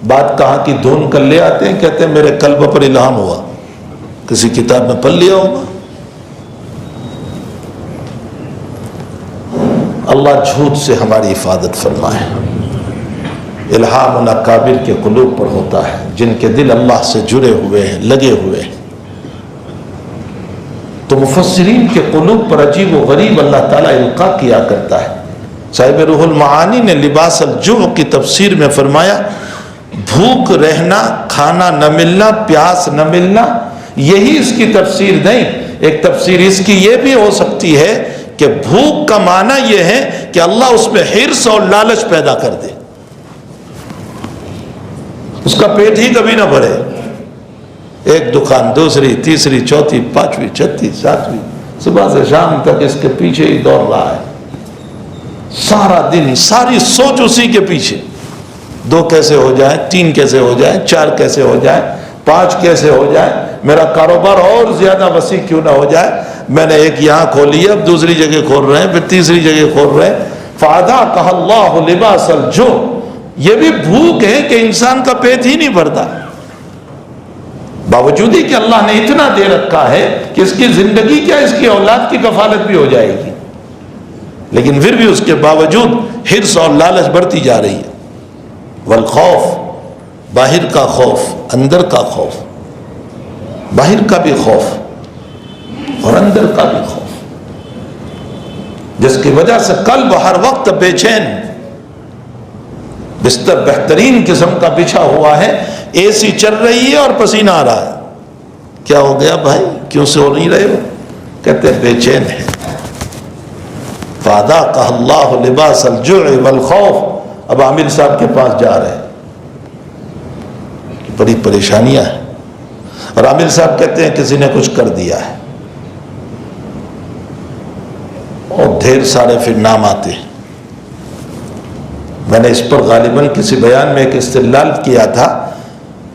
بات کہاں کی دھون کر لے آتے ہیں، کہتے ہیں میرے قلب پر الہام ہوا، کسی کتاب میں پڑھ لیا ہوگا۔ اللہ جھوٹ سے ہماری حفاظت فرمائے۔ الہام ان اکابر کے قلوب پر ہوتا ہے جن کے دل اللہ سے جڑے ہوئے ہیں، لگے ہوئے ہیں۔ تو مفسرین کے قلوب پر عجیب و غریب اللہ تعالیٰ القاء کیا کرتا ہے۔ صاحب روح المعانی نے لباس الجوع کی تفسیر میں فرمایا بھوک رہنا، کھانا نہ ملنا، پیاس نہ ملنا، یہی اس کی تفسیر نہیں۔ ایک تفسیر اس کی یہ بھی ہو سکتی ہے کہ بھوک کا معنی یہ ہے کہ اللہ اس میں حرص اور لالچ پیدا کر دے، اس کا پیٹ ہی کبھی نہ بھرے، ایک دکان دوسری تیسری چوتھی پانچویں چھٹی ساتویں، صبح سے شام تک اس کے پیچھے ہی دوڑ رہا ہے، سارا دن ساری سوچ اسی کے پیچھے، 2 کیسے ہو جائے، 3 کیسے ہو جائے، 4 کیسے ہو جائے، 5 کیسے ہو جائے، میرا کاروبار اور زیادہ وسیع کیوں نہ ہو جائے، میں نے ایک یہاں کھولی ہے، اب دوسری جگہ کھول رہے ہیں، پھر تیسری جگہ کھول رہے ہیں۔ فَأَذَاقَهَا اللَّهُ لِبَاسَ الْجُوعِ، یہ بھی بھوک ہے کہ انسان کا پیٹ ہی نہیں بھرتا، باوجود ہی کہ اللہ نے اتنا دے رکھا ہے کہ اس کی زندگی کیا، اس کی اولاد کی کفالت بھی ہو جائے گی، لیکن پھر بھی اس کے باوجود حرص اور لالچ بڑھتی جا رہی ہے۔ والخوف، باہر کا خوف، اندر کا خوف، باہر کا بھی خوف اور اندر کا بھی خوف، جس کی وجہ سے قلب ہر وقت بے چین، بستر بہترین قسم کا بچھا ہوا ہے، اے سی چل رہی ہے اور پسینہ آ رہا ہے، کیا ہو گیا بھائی، کیوں سو نہیں رہے ہو؟ کہتے ہیں بے چین ہے۔ فَأَذَاقَهَا اللَّهُ لِبَاسَ الْجُوعِ وَالْخَوْفِ۔ اب عامر صاحب کے پاس جا رہے ہیں، بڑی پریشانیاں ہیں، اور عامر صاحب کہتے ہیں کسی نے کچھ کر دیا ہے، اور ڈھیر سارے پھر نام آتے ہیں۔ میں نے اس پر غالباً کسی بیان میں ایک استدلال کیا تھا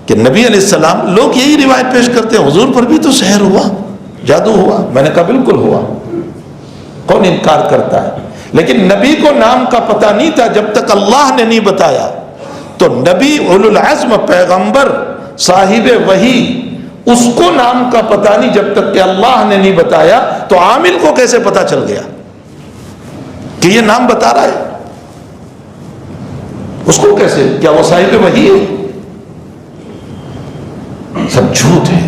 کہ نبی علیہ السلام، لوگ یہی روایت پیش کرتے ہیں حضور پر بھی تو سحر ہوا، جادو ہوا، میں نے کہا بالکل ہوا، کون انکار کرتا ہے، لیکن نبی کو نام کا پتہ نہیں تھا جب تک اللہ نے نہیں بتایا۔ تو نبی اولو العزم پیغمبر صاحب وحی، اس کو نام کا پتہ نہیں جب تک کہ اللہ نے نہیں بتایا، تو عامل کو کیسے پتہ چل گیا کہ یہ نام بتا رہا ہے؟ اس کو کیسے، کیا وہ صاحب وحی ہے؟ سب جھوٹ ہے۔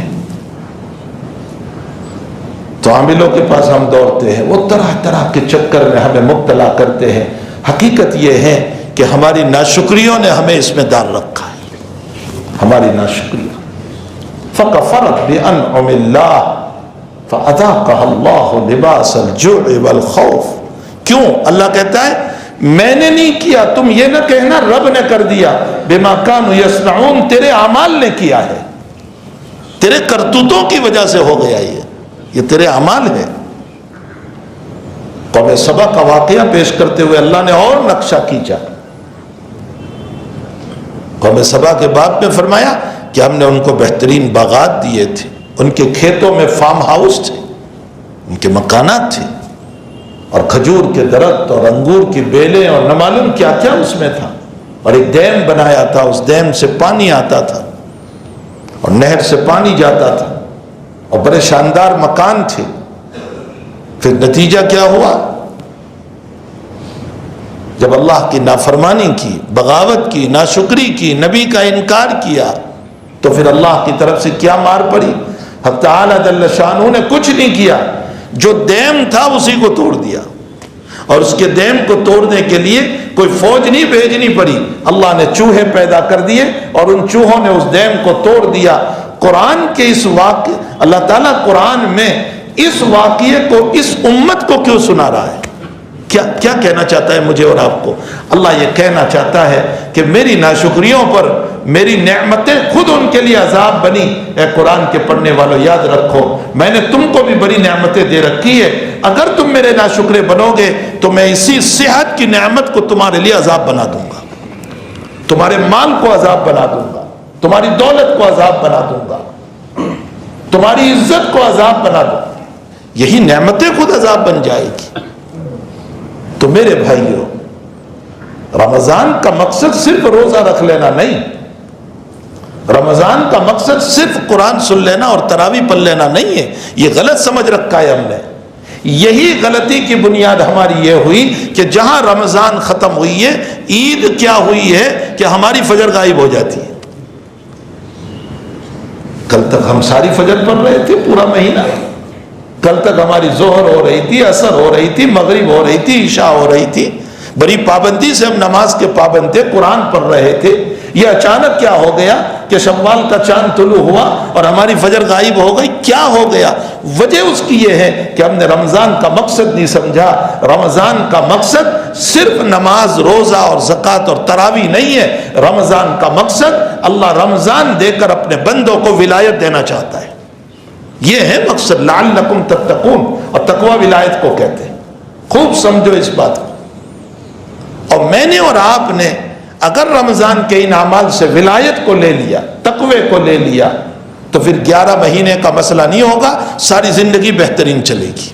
تو عاملوں کے پاس ہم دوڑتے ہیں، وہ طرح طرح کے چکر میں ہمیں مبتلا کرتے ہیں۔ حقیقت یہ ہے کہ ہماری ناشکریوں نے ہمیں اس میں ڈال رکھا ہے، ہماری ناشکریہ۔ فَكَفَرَتْ بِأَنْعُمِ اللَّهِ فَأَذَاقَهَا اللَّهُ لِبَاسَ الْجُوعِ وَالْخَوْفِ۔ کیوں؟ اللہ کہتا ہے میں نے نہیں کیا، تم یہ نہ کہنا رب نے کر دیا، بِمَا كَانُوا يَصْنَعُونَ، تیرے اعمال نے کیا ہے، تیرے کرتوتوں کی وجہ سے ہو گیا، یہ تیرے اعمال ہے۔ قوم سبا کا واقعہ پیش کرتے ہوئے اللہ نے اور نقشہ کھینچا۔ قوم سبا کے باب میں فرمایا کہ ہم نے ان کو بہترین باغات دیے تھے، ان کے کھیتوں میں فارم ہاؤس تھے، ان کے مکانات تھے، اور کھجور کے درخت اور انگور کی بیلیں اور نہ معلوم کیا کیا اس میں تھا، اور ایک ڈیم بنایا تھا، اس ڈیم سے پانی آتا تھا اور نہر سے پانی جاتا تھا، اور بڑے شاندار مکان تھے۔ پھر نتیجہ کیا ہوا؟ جب اللہ کی نافرمانی کی، بغاوت کی، ناشکری کی، نبی کا انکار کیا، تو پھر اللہ کی طرف سے کیا مار پڑی؟ حق تعالی جل شانہ نے کچھ نہیں کیا، جو ڈیم تھا اسی کو توڑ دیا، اور اس کے ڈیم کو توڑنے کے لیے کوئی فوج نہیں بھیجنی پڑی، اللہ نے چوہے پیدا کر دیے اور ان چوہوں نے اس ڈیم کو توڑ دیا۔ قرآن کے اس واقعے، اللہ تعالیٰ قرآن میں اس واقعے کو اس امت کو کیوں سنا رہا ہے؟ کیا کہنا چاہتا ہے مجھے اور آپ کو؟ اللہ یہ کہنا چاہتا ہے کہ میری ناشکریوں پر میری نعمتیں خود ان کے لیے عذاب بنی۔ اے قرآن کے پڑھنے والوں یاد رکھو، میں نے تم کو بھی بڑی نعمتیں دے رکھی ہے، اگر تم میرے ناشکرے بنو گے تو میں اسی صحت کی نعمت کو تمہارے لیے عذاب بنا دوں گا، تمہارے مال کو عذاب بنا دوں گا، تمہاری دولت کو عذاب بنا دوں گا، تمہاری عزت کو عذاب بنا دوں گا، یہی نعمتیں خود عذاب بن جائے گی۔ تو میرے بھائیو، رمضان کا مقصد صرف روزہ رکھ لینا نہیں، رمضان کا مقصد صرف قرآن سن لینا اور تراویح پڑھ لینا نہیں ہے، یہ غلط سمجھ رکھا ہے ہم نے۔ یہی غلطی کی بنیاد ہماری یہ ہوئی کہ جہاں رمضان ختم ہوئی ہے، عید کیا ہوئی ہے کہ ہماری فجر غائب ہو جاتی ہے۔ کل تک ہم ساری فجر پڑھ رہے تھے پورا مہینہ، کل تک ہماری ظہر ہو رہی تھی، عصر ہو رہی تھی، مغرب ہو رہی تھی، عشاء ہو رہی تھی، بڑی پابندی سے ہم نماز کے پابند تھے، قرآن پڑھ رہے تھے۔ یہ اچانک کیا ہو گیا کہ شوال کا چاند طلوع ہوا اور ہماری فجر غائب ہو گئی؟ کیا ہو گیا؟ وجہ اس کی یہ ہے کہ ہم نے رمضان کا مقصد نہیں سمجھا۔ رمضان کا مقصد صرف نماز، روزہ اور زکوٰۃ اور تراویح نہیں ہے، رمضان کا مقصد اللہ رمضان دے کر اپنے بندوں کو ولایت دینا چاہتا ہے، یہ ہے مقصد، لعلکم تتقون، اور تقوی ولایت کو کہتے ہیں۔ خوب سمجھو اس بات کو۔ اور میں نے اور آپ نے اگر رمضان کے ان اعمال سے ولایت کو لے لیا، تقوی کو لے لیا، تو پھر 11 مہینے کا مسئلہ نہیں ہوگا، ساری زندگی بہترین چلے گی،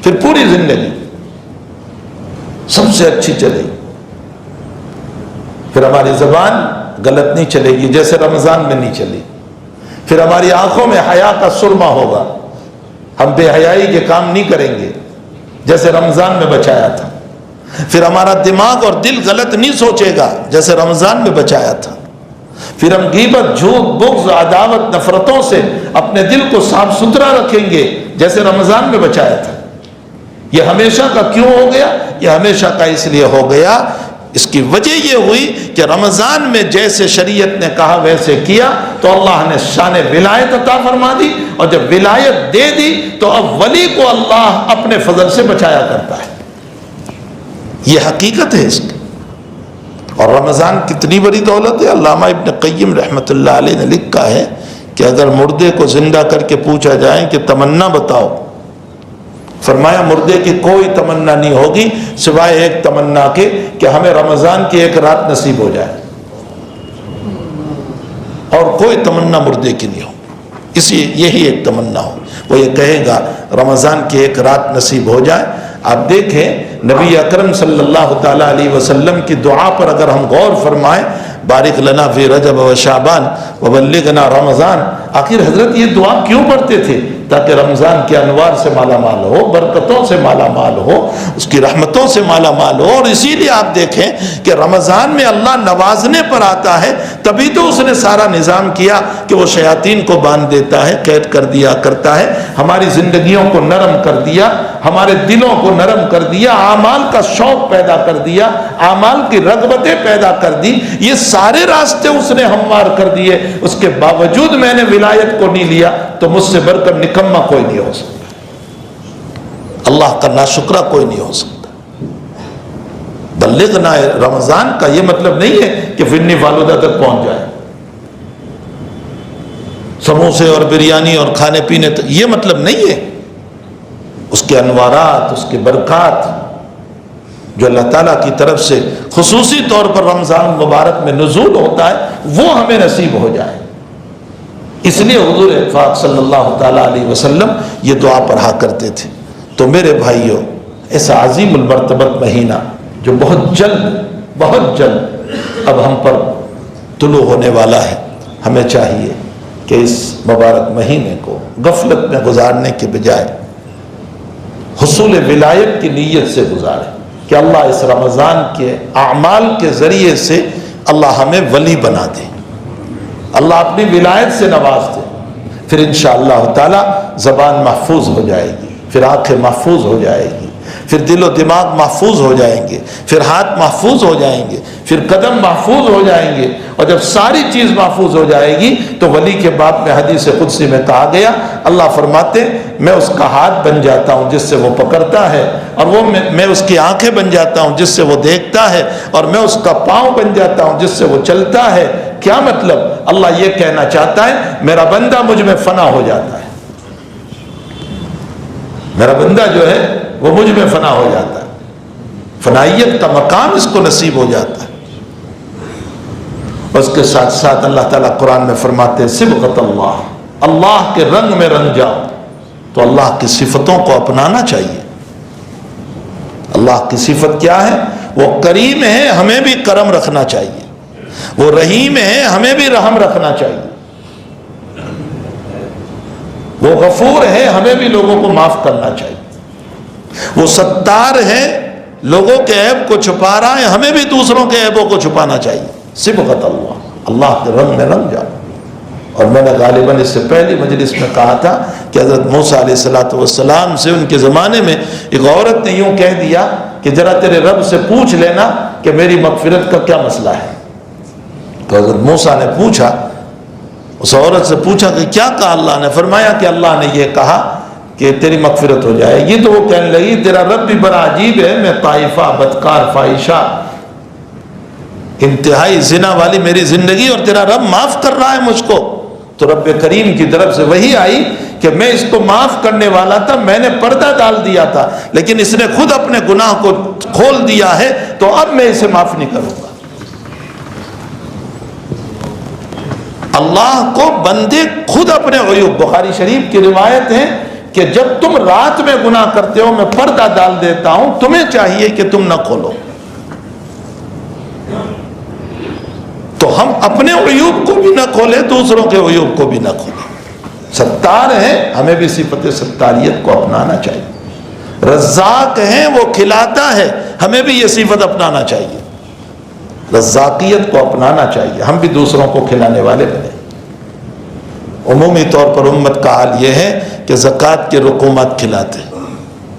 پھر پوری زندگی سب سے اچھی چلے گی، پھر ہماری زبان غلط نہیں چلے گی جیسے رمضان میں نہیں چلی، پھر ہماری آنکھوں میں حیا کا سرما ہوگا، ہم بے حیائی کے کام نہیں کریں گے جیسے رمضان میں بچایا تھا، پھر ہمارا دماغ اور دل غلط نہیں سوچے گا جیسے رمضان میں بچایا تھا، پھر ہم غیبت، جھوٹ، بغض، عداوت، نفرتوں سے اپنے دل کو صاف ستھرا رکھیں گے جیسے رمضان میں بچایا تھا۔ یہ ہمیشہ کا کیوں ہو گیا؟ یہ ہمیشہ کا اس لیے ہو گیا، اس کی وجہ یہ ہوئی کہ رمضان میں جیسے شریعت نے کہا ویسے کیا تو اللہ نے شان ولایت عطا فرما دی، اور جب ولایت دے دی تو اب ولی کو اللہ اپنے فضل سے بچایا کرتا ہے، یہ حقیقت ہے اس کی۔ اور رمضان کتنی بڑی دولت ہے، علامہ ابن قیم رحمۃ اللہ علیہ نے لکھا ہے کہ اگر مردے کو زندہ کر کے پوچھا جائے کہ تمنا بتاؤ، فرمایا مردے کی کوئی تمنا نہیں ہوگی سوائے ایک تمنا کے کہ ہمیں رمضان کی ایک رات نصیب ہو جائے، اور کوئی تمنا مردے کی نہیں ہو، یہی ایک تمنا ہو، وہ یہ کہے گا رمضان کی ایک رات نصیب ہو جائے۔ آپ دیکھیں نبی اکرم صلی اللہ تعالیٰ علیہ وسلم کی دعا پر اگر ہم غور فرمائیں، بارک لنا فی رجب و شعبان وبلغنا رمضان، آخر حضرت یہ دعا کیوں پڑھتے تھے؟ تاکہ رمضان کے انوار سے مالا مال ہو، برکتوں سے مالا مال ہو، اس کی رحمتوں سے مالا مال ہو۔ اور اسی لیے آپ دیکھیں کہ رمضان میں اللہ نوازنے پر آتا ہے، تبھی تو اس نے سارا نظام کیا کہ وہ شیاطین کو باندھ دیتا ہے، قید کر دیا کرتا ہے، ہماری زندگیوں کو نرم کر دیا، ہمارے دلوں کو نرم کر دیا، اعمال کا شوق پیدا کر دیا، اعمال کی رغبتیں پیدا کر دی، یہ سارے راستے اس نے ہموار کر دیے۔ اس کے باوجود میں نے ولایت کو نہیں لیا تو مجھ سے بڑھ کر نکما کوئی نہیں ہو سکتا، اللہ کا ناشکرا کوئی نہیں ہو سکتا۔ بلغنا رمضان کا یہ مطلب نہیں ہے کہ فنی فالودہ تک پہنچ جائے، سموسے اور بریانی اور کھانے پینے تک، یہ مطلب نہیں ہے۔ اس کے انوارات، اس کے برکات جو اللہ تعالیٰ کی طرف سے خصوصی طور پر رمضان مبارک میں نزول ہوتا ہے، وہ ہمیں نصیب ہو جائے۔ اس لیے حضور پاک صلی اللہ تعالیٰ علیہ وسلم یہ دعا پڑھا کرتے تھے۔ تو میرے بھائیوں، ایسا عظیم المرتبت مہینہ جو بہت جلد اب ہم پر طلوع ہونے والا ہے، ہمیں چاہیے کہ اس مبارک مہینے کو غفلت میں گزارنے کے بجائے حصول ولایت کی نیت سے گزارے کہ اللہ اس رمضان کے اعمال کے ذریعے سے اللہ ہمیں ولی بنا دے، اللہ اپنی ولایت سے نواز دے، پھر انشاءاللہ تعالی زبان محفوظ ہو جائے گی، پھر آنکھیں محفوظ ہو جائے گی، پھر دل و دماغ محفوظ ہو جائیں گے، پھر ہاتھ محفوظ ہو جائیں گے، پھر قدم محفوظ ہو جائیں گے، اور جب ساری چیز محفوظ ہو جائے گی تو ولی کے باب میں حدیث قدسی میں کہا گیا، اللہ فرماتے میں اس کا ہاتھ بن جاتا ہوں جس سے وہ پکڑتا ہے، اور وہ میں اس کی آنکھیں بن جاتا ہوں جس سے وہ دیکھتا ہے، اور میں اس کا پاؤں بن جاتا ہوں جس سے وہ چلتا ہے۔ کیا مطلب؟ اللہ یہ کہنا چاہتا ہے میرا بندہ مجھ میں فنا ہو جاتا ہے، میرا بندہ جو ہے وہ مجھ میں فنا ہو جاتا ہے، فنائیت کا مقام اس کو نصیب ہو جاتا ہے۔ اس کے ساتھ ساتھ اللہ تعالیٰ قرآن میں فرماتے ہیں صبغۃ اللہ، اللہ کے رنگ میں رنگ جاؤ، تو اللہ کی صفتوں کو اپنانا چاہیے۔ اللہ کی صفت کیا ہے؟ وہ کریم ہے، ہمیں بھی کرم رکھنا چاہیے، وہ رحیم ہے، ہمیں بھی رحم رکھنا چاہیے، وہ غفور ہے، ہمیں بھی لوگوں کو معاف کرنا چاہیے، وہ ستار ہے، لوگوں کے عیب کو چھپا رہا ہے، ہمیں بھی دوسروں کے عیبوں کو چھپانا چاہیے۔ صبغۃ اللہ، اللہ کے رنگ میں رنگ جاؤ۔ اور میں نے غالباً اس سے پہلی مجلس میں کہا تھا کہ حضرت موسیٰ علیہ السلام سے ان کے زمانے میں ایک عورت نے یوں کہہ دیا کہ ذرا تیرے رب سے پوچھ لینا کہ میری مغفرت کا کیا مسئلہ ہے۔ تو حضرت موسیٰ نے پوچھا، اس عورت سے پوچھا کہ کیا کہا اللہ نے؟ فرمایا کہ اللہ نے یہ کہا کہ تیری مغفرت ہو جائے گی۔ تو وہ کہنے لگی تیرا رب بھی بڑا عجیب ہے، میں طائفہ، بدکار، فاحشہ، انتہائی زنا والی میری زندگی، اور تیرا رب معاف کر رہا ہے مجھ کو۔ تو رب کریم کی طرف سے وحی آئی کہ میں اس کو معاف کرنے والا تھا، میں نے پردہ ڈال دیا تھا، لیکن اس نے خود اپنے گناہ کو کھول دیا ہے، تو اب میں اسے معاف نہیں کروں گا۔ اللہ کو بندے خود اپنے عیوب، بخاری شریف کی روایت ہے کہ جب تم رات میں گناہ کرتے ہو میں پردہ ڈال دیتا ہوں، تمہیں چاہیے کہ تم نہ کھولو۔ تو ہم اپنے عیوب کو بھی نہ کھولیں، دوسروں کے عیوب کو بھی نہ کھولیں۔ ستار ہیں، ہمیں بھی صفت ستاریت کو اپنانا چاہیے۔ رزاق ہیں، وہ کھلاتا ہے، ہمیں بھی یہ صفت اپنانا چاہیے، رزاقیت کو اپنانا چاہیے، ہم بھی دوسروں کو کھلانے والے بنیں۔ عمومی طور پر امت کا حال یہ ہے کہ زکوٰۃ کے رقومات کھلاتے ہیں۔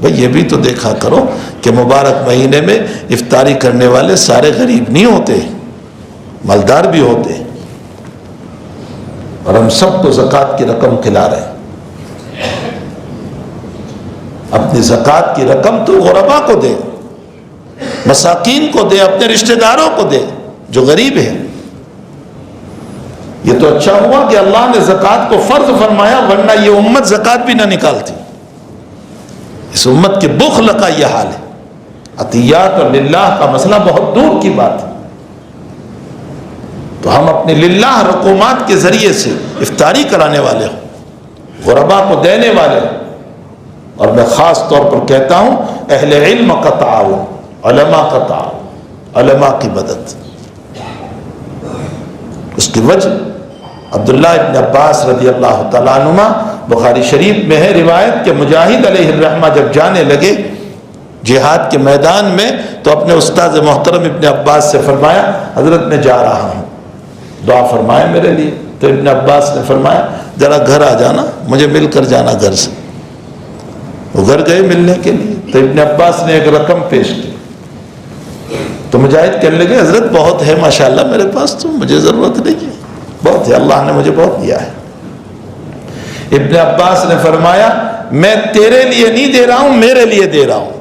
بھئی یہ بھی تو دیکھا کرو کہ مبارک مہینے میں افطاری کرنے والے سارے غریب نہیں ہوتے، مالدار بھی ہوتے ہیں، اور ہم سب کو زکوٰۃ کی رقم کھلا رہے ہیں۔ اپنی زکوٰۃ کی رقم تو غربا کو دے، مساکین کو دے، اپنے رشتہ داروں کو دے جو غریب ہیں۔ یہ تو اچھا ہوا کہ اللہ نے زکوٰۃ کو فرض فرمایا، ورنہ یہ امت زکوٰۃ بھی نہ نکالتی۔ اس امت کے بخل کا یہ حال ہے۔ عطیات اور للہ کا مسئلہ بہت دور کی بات ہے، تو ہم اپنے للہ رقومات کے ذریعے سے افطاری کرانے والے ہوں، غربا کو دینے والے ہوں۔ اور میں خاص طور پر کہتا ہوں اہل علم کا تعاون، علماء کا تعاون، علماء کی مدد۔ اس کی وجہ عبداللہ ابن عباس رضی اللہ تعالیٰ عنہما، بخاری شریف میں ہے روایت کہ مجاہد علیہ الرحمہ جب جانے لگے جہاد کے میدان میں تو اپنے استاد محترم ابن عباس سے فرمایا حضرت میں جا رہا ہوں، دعا فرمائے میرے لیے۔ تو ابن عباس نے فرمایا ذرا گھر آ جانا، مجھے مل کر جانا گھر سے۔ وہ گھر گئے ملنے کے لیے، تو ابن عباس نے ایک رقم پیش کی، تو مجاہد کہنے لگے حضرت بہت ہے ماشاءاللہ میرے پاس، تو مجھے ضرورت نہیں ہے، بہت ہے، اللہ نے مجھے بہت دیا ہے۔ ابن عباس نے فرمایا میں تیرے لیے نہیں دے رہا ہوں، میرے لیے دے رہا ہوں،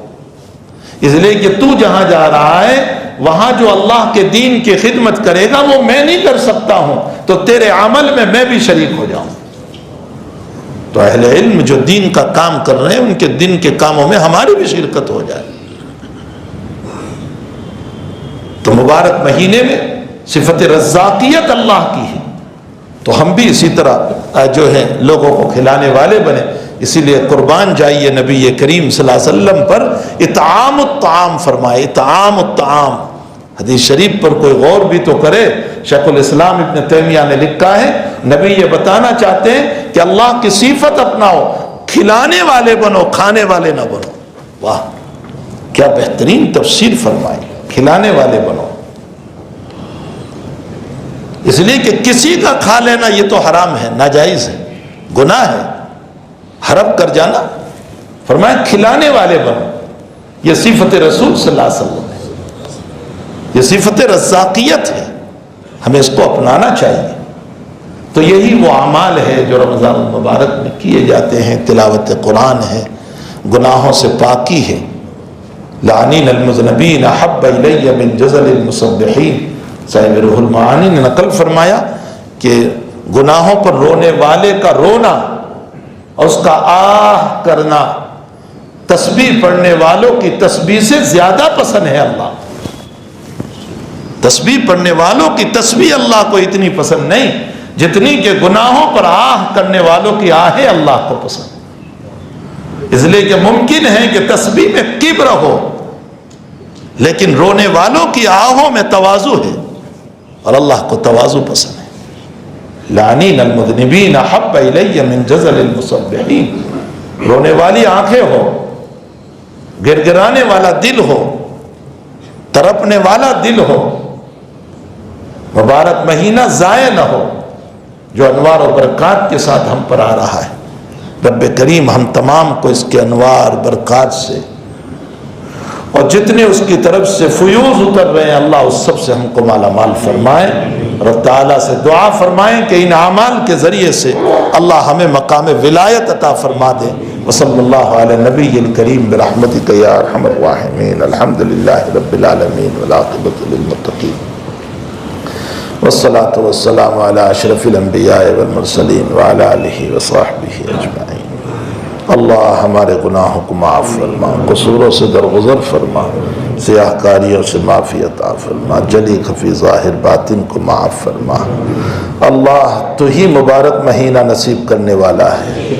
اس لیے کہ تو جہاں جا رہا ہے وہاں جو اللہ کے دین کی خدمت کرے گا وہ میں نہیں کر سکتا ہوں، تو تیرے عمل میں بھی شریک ہو جاؤں۔ تو اہل علم جو دین کا کام کر رہے ہیں ان کے دین کے کاموں میں ہماری بھی شرکت ہو جائے۔ تو مبارک مہینے میں صفت رزاقیت اللہ کی ہے، تو ہم بھی اسی طرح جو ہے لوگوں کو کھلانے والے بنے۔ اسی لیے قربان جائیے نبی کریم صلی اللہ علیہ وسلم پر اطعام الطعام فرمائے، اطعام الطعام۔ حدیث شریف پر کوئی غور بھی تو کرے۔ شیخ الاسلام ابن تیمیہ نے لکھا ہے نبی یہ بتانا چاہتے ہیں کہ اللہ کی صفت اپناؤ، کھلانے والے بنو، کھانے والے نہ بنو۔ واہ کیا بہترین تفسیر فرمائی، کھلانے والے بنو۔ اس لیے کہ کسی کا کھا لینا یہ تو حرام ہے، ناجائز ہے، گناہ ہے، حرم کر جانا۔ فرمایا کھلانے والے بنو، یہ صفت رسول صلی اللہ علیہ وسلم ہے، یہ صفت رزاقیت ہے، ہمیں اس کو اپنانا چاہیے۔ تو یہی وہ اعمال ہے جو رمضان المبارک میں کیے جاتے ہیں، تلاوت قرآن ہے، گناہوں سے پاکی ہے۔ لعنین المذنبین احب الی من جزل المسبحین، صاحب روح المعانی نے نقل فرمایا کہ گناہوں پر رونے والے کا رونا اور اس کا آہ کرنا تسبیح پڑھنے والوں کی تسبیح سے زیادہ پسند ہے اللہ۔ تسبیح پڑھنے والوں کی تسبیح اللہ کو اتنی پسند نہیں جتنی کہ گناہوں پر آہ کرنے والوں کی آہیں اللہ کو پسند۔ اس لیے کہ ممکن ہے کہ تسبیح میں کبر ہو لیکن رونے والوں کی آہوں میں تواضع ہے، اور اللہ کو تواضع پسند ہے۔ لعنین المذنبین احب الی من جزل المسبحین، رونے والی آنکھیں ہو، گرگرانے والا دل ہو، تڑپنے والا دل ہو، مبارک مہینہ ضائع نہ ہو جو انوار و برکات کے ساتھ ہم پر آ رہا ہے۔ رب کریم ہم تمام کو اس کے انوار برکات سے اور جتنے اس کی طرف سے فیوز اتر رہے ہیں اللہ اس سب سے ہم کو مالا مال فرمائے، اور تعالیٰ سے دعا فرمائیں کہ ان اعمال کے ذریعے سے اللہ ہمیں مقام ولایت عطا فرما دے۔ وصلی اللہ علی نبی الکریم برحمتک یا ارحم الراحمین۔ الحمدللہ رب العالمین والعاقبۃ للمتقین، والصلاة والسلام علی اشرف الانبیاء والمرسلین وعلی آلہ وصحبہ اجمعین۔ اللہ ہمارے گناہوں کو معاف فرما، قصوروں سے درگزر فرما، سیاہ کاریوں سے معافی عطا فرما، جلی خفی ظاہر باطن کو معاف فرما۔ اللہ تو ہی مبارک مہینہ نصیب کرنے والا ہے،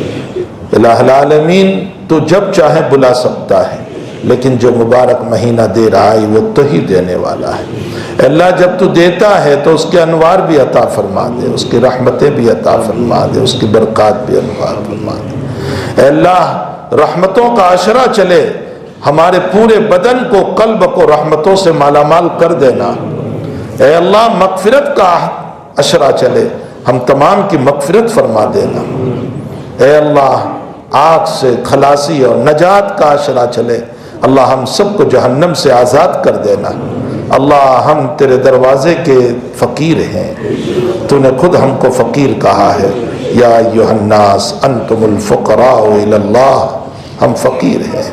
الہ العالمین تو جب چاہے بلا سکتا ہے، لیکن جو مبارک مہینہ دے رہا ہے وہ تو ہی دینے والا ہے۔ اللہ جب تو دیتا ہے تو اس کے انوار بھی عطا فرما دے، اس کی رحمتیں بھی عطا فرما دے، اس کی برکات بھی انوار فرما دے۔ اے اللہ رحمتوں کا عشرہ چلے، ہمارے پورے بدن کو قلب کو رحمتوں سے مالا مال کر دینا۔ اے اللہ مغفرت کا عشرہ چلے، ہم تمام کی مغفرت فرما دینا۔ اے اللہ آگ سے خلاصی اور نجات کا عشرہ چلے، اللہ ہم سب کو جہنم سے آزاد کر دینا۔ اللہ ہم تیرے دروازے کے فقیر ہیں، تو نے خود ہم کو فقیر کہا ہے، یا ایھا الناس انتم الفقراء الی اللہ، ہم فقیر ہیں۔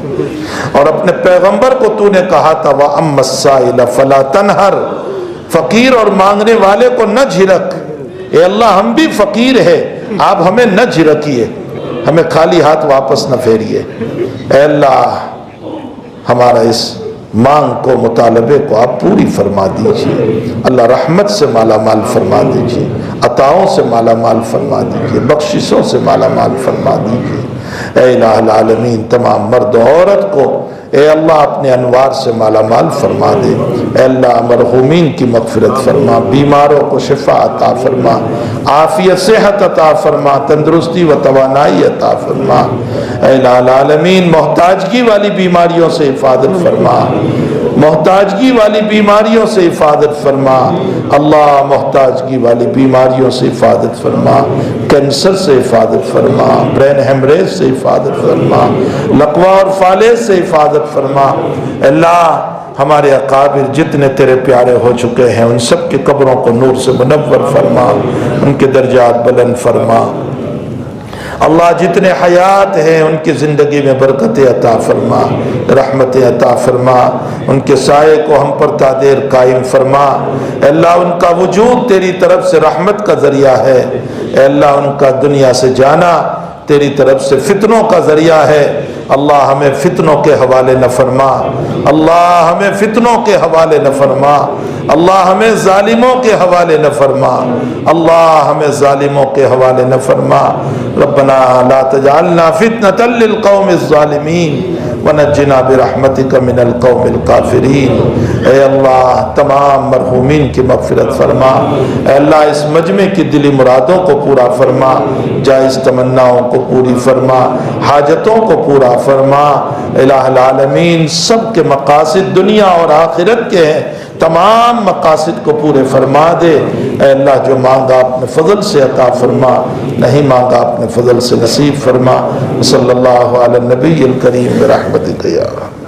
اور اپنے پیغمبر کو تو نے کہا تھا وَأَمَّا السَّائِلَ فَلَا تَنْهَرْ، فقیر اور مانگنے والے کو نہ جھڑک۔ اے اللہ ہم بھی فقیر ہیں، آپ ہمیں نہ جھڑکیے، ہمیں خالی ہاتھ واپس نہ پھیریے۔ اے اللہ ہمارا اس مانگ کو مطالبے کو آپ پوری فرما دیجئے، اللہ رحمت سے مالا مال فرما دیجئے، عطاؤں سے مالا مال فرما دیجئے، بخششوں سے مالا مال فرما دیجئے۔ اے الہ العالمین تمام مرد و عورت کو اے اللہ اپنے انوار سے مالا مال فرما دے۔ اے اللہ مرحومین کی مغفرت فرما، بیماروں کو شفا عطا فرما، عافیت صحت عطا فرما، تندرستی و توانائی عطا فرما۔ اے الہ العالمین محتاجگی والی بیماریوں سے حفاظت فرما، محتاجگی والی بیماریوں سے حفاظت فرما، اللہ محتاجگی والی بیماریوں سے حفاظت فرما، کینسر سے حفاظت فرما، برین ہیمریج سے حفاظت فرما، لقوا اور فالج سے حفاظت فرما۔ اللہ ہمارے اکابر جتنے تیرے پیارے ہو چکے ہیں ان سب کی قبروں کو نور سے منور فرما، ان کے درجات بلند فرما۔ اللہ جتنے حیات ہیں ان کی زندگی میں برکت عطا فرما، رحمت عطا فرما، ان کے سائے کو ہم پر تا دیر قائم فرما۔ اے اللہ ان کا وجود تیری طرف سے رحمت کا ذریعہ ہے، اے اللہ ان کا دنیا سے جانا تیری طرف سے فتنوں کا ذریعہ ہے۔ اللہ ہمیں فتنوں کے حوالے نہ فرما، اللہ ہمیں فتنوں کے حوالے نہ فرما، اللہ ہمیں ظالموں کے حوالے نہ فرما، اللہ ہمیں ظالموں کے حوالے نہ فرما۔ ربنا لا تجعلنا فتنة للقوم الظالمین ونجنا برحمتک من القوم الکافرین۔ اے اللہ تمام مرحومین کی مغفرت فرما، اے اللہ اس مجمع کی دلی مرادوں کو پورا فرما، جائز تمناؤں کو پوری فرما، حاجتوں کو پورا فرما۔ الہ العالمین سب کے مقاصد دنیا اور آخرت کے ہیں، تمام مقاصد کو پورے فرما دے۔ اے اللہ جو مانگا اپنے فضل سے عطا فرما، نہیں مانگا اپنے فضل سے نصیب فرما۔ صلی اللہ علی النبی الکریم برحمتک یا رب۔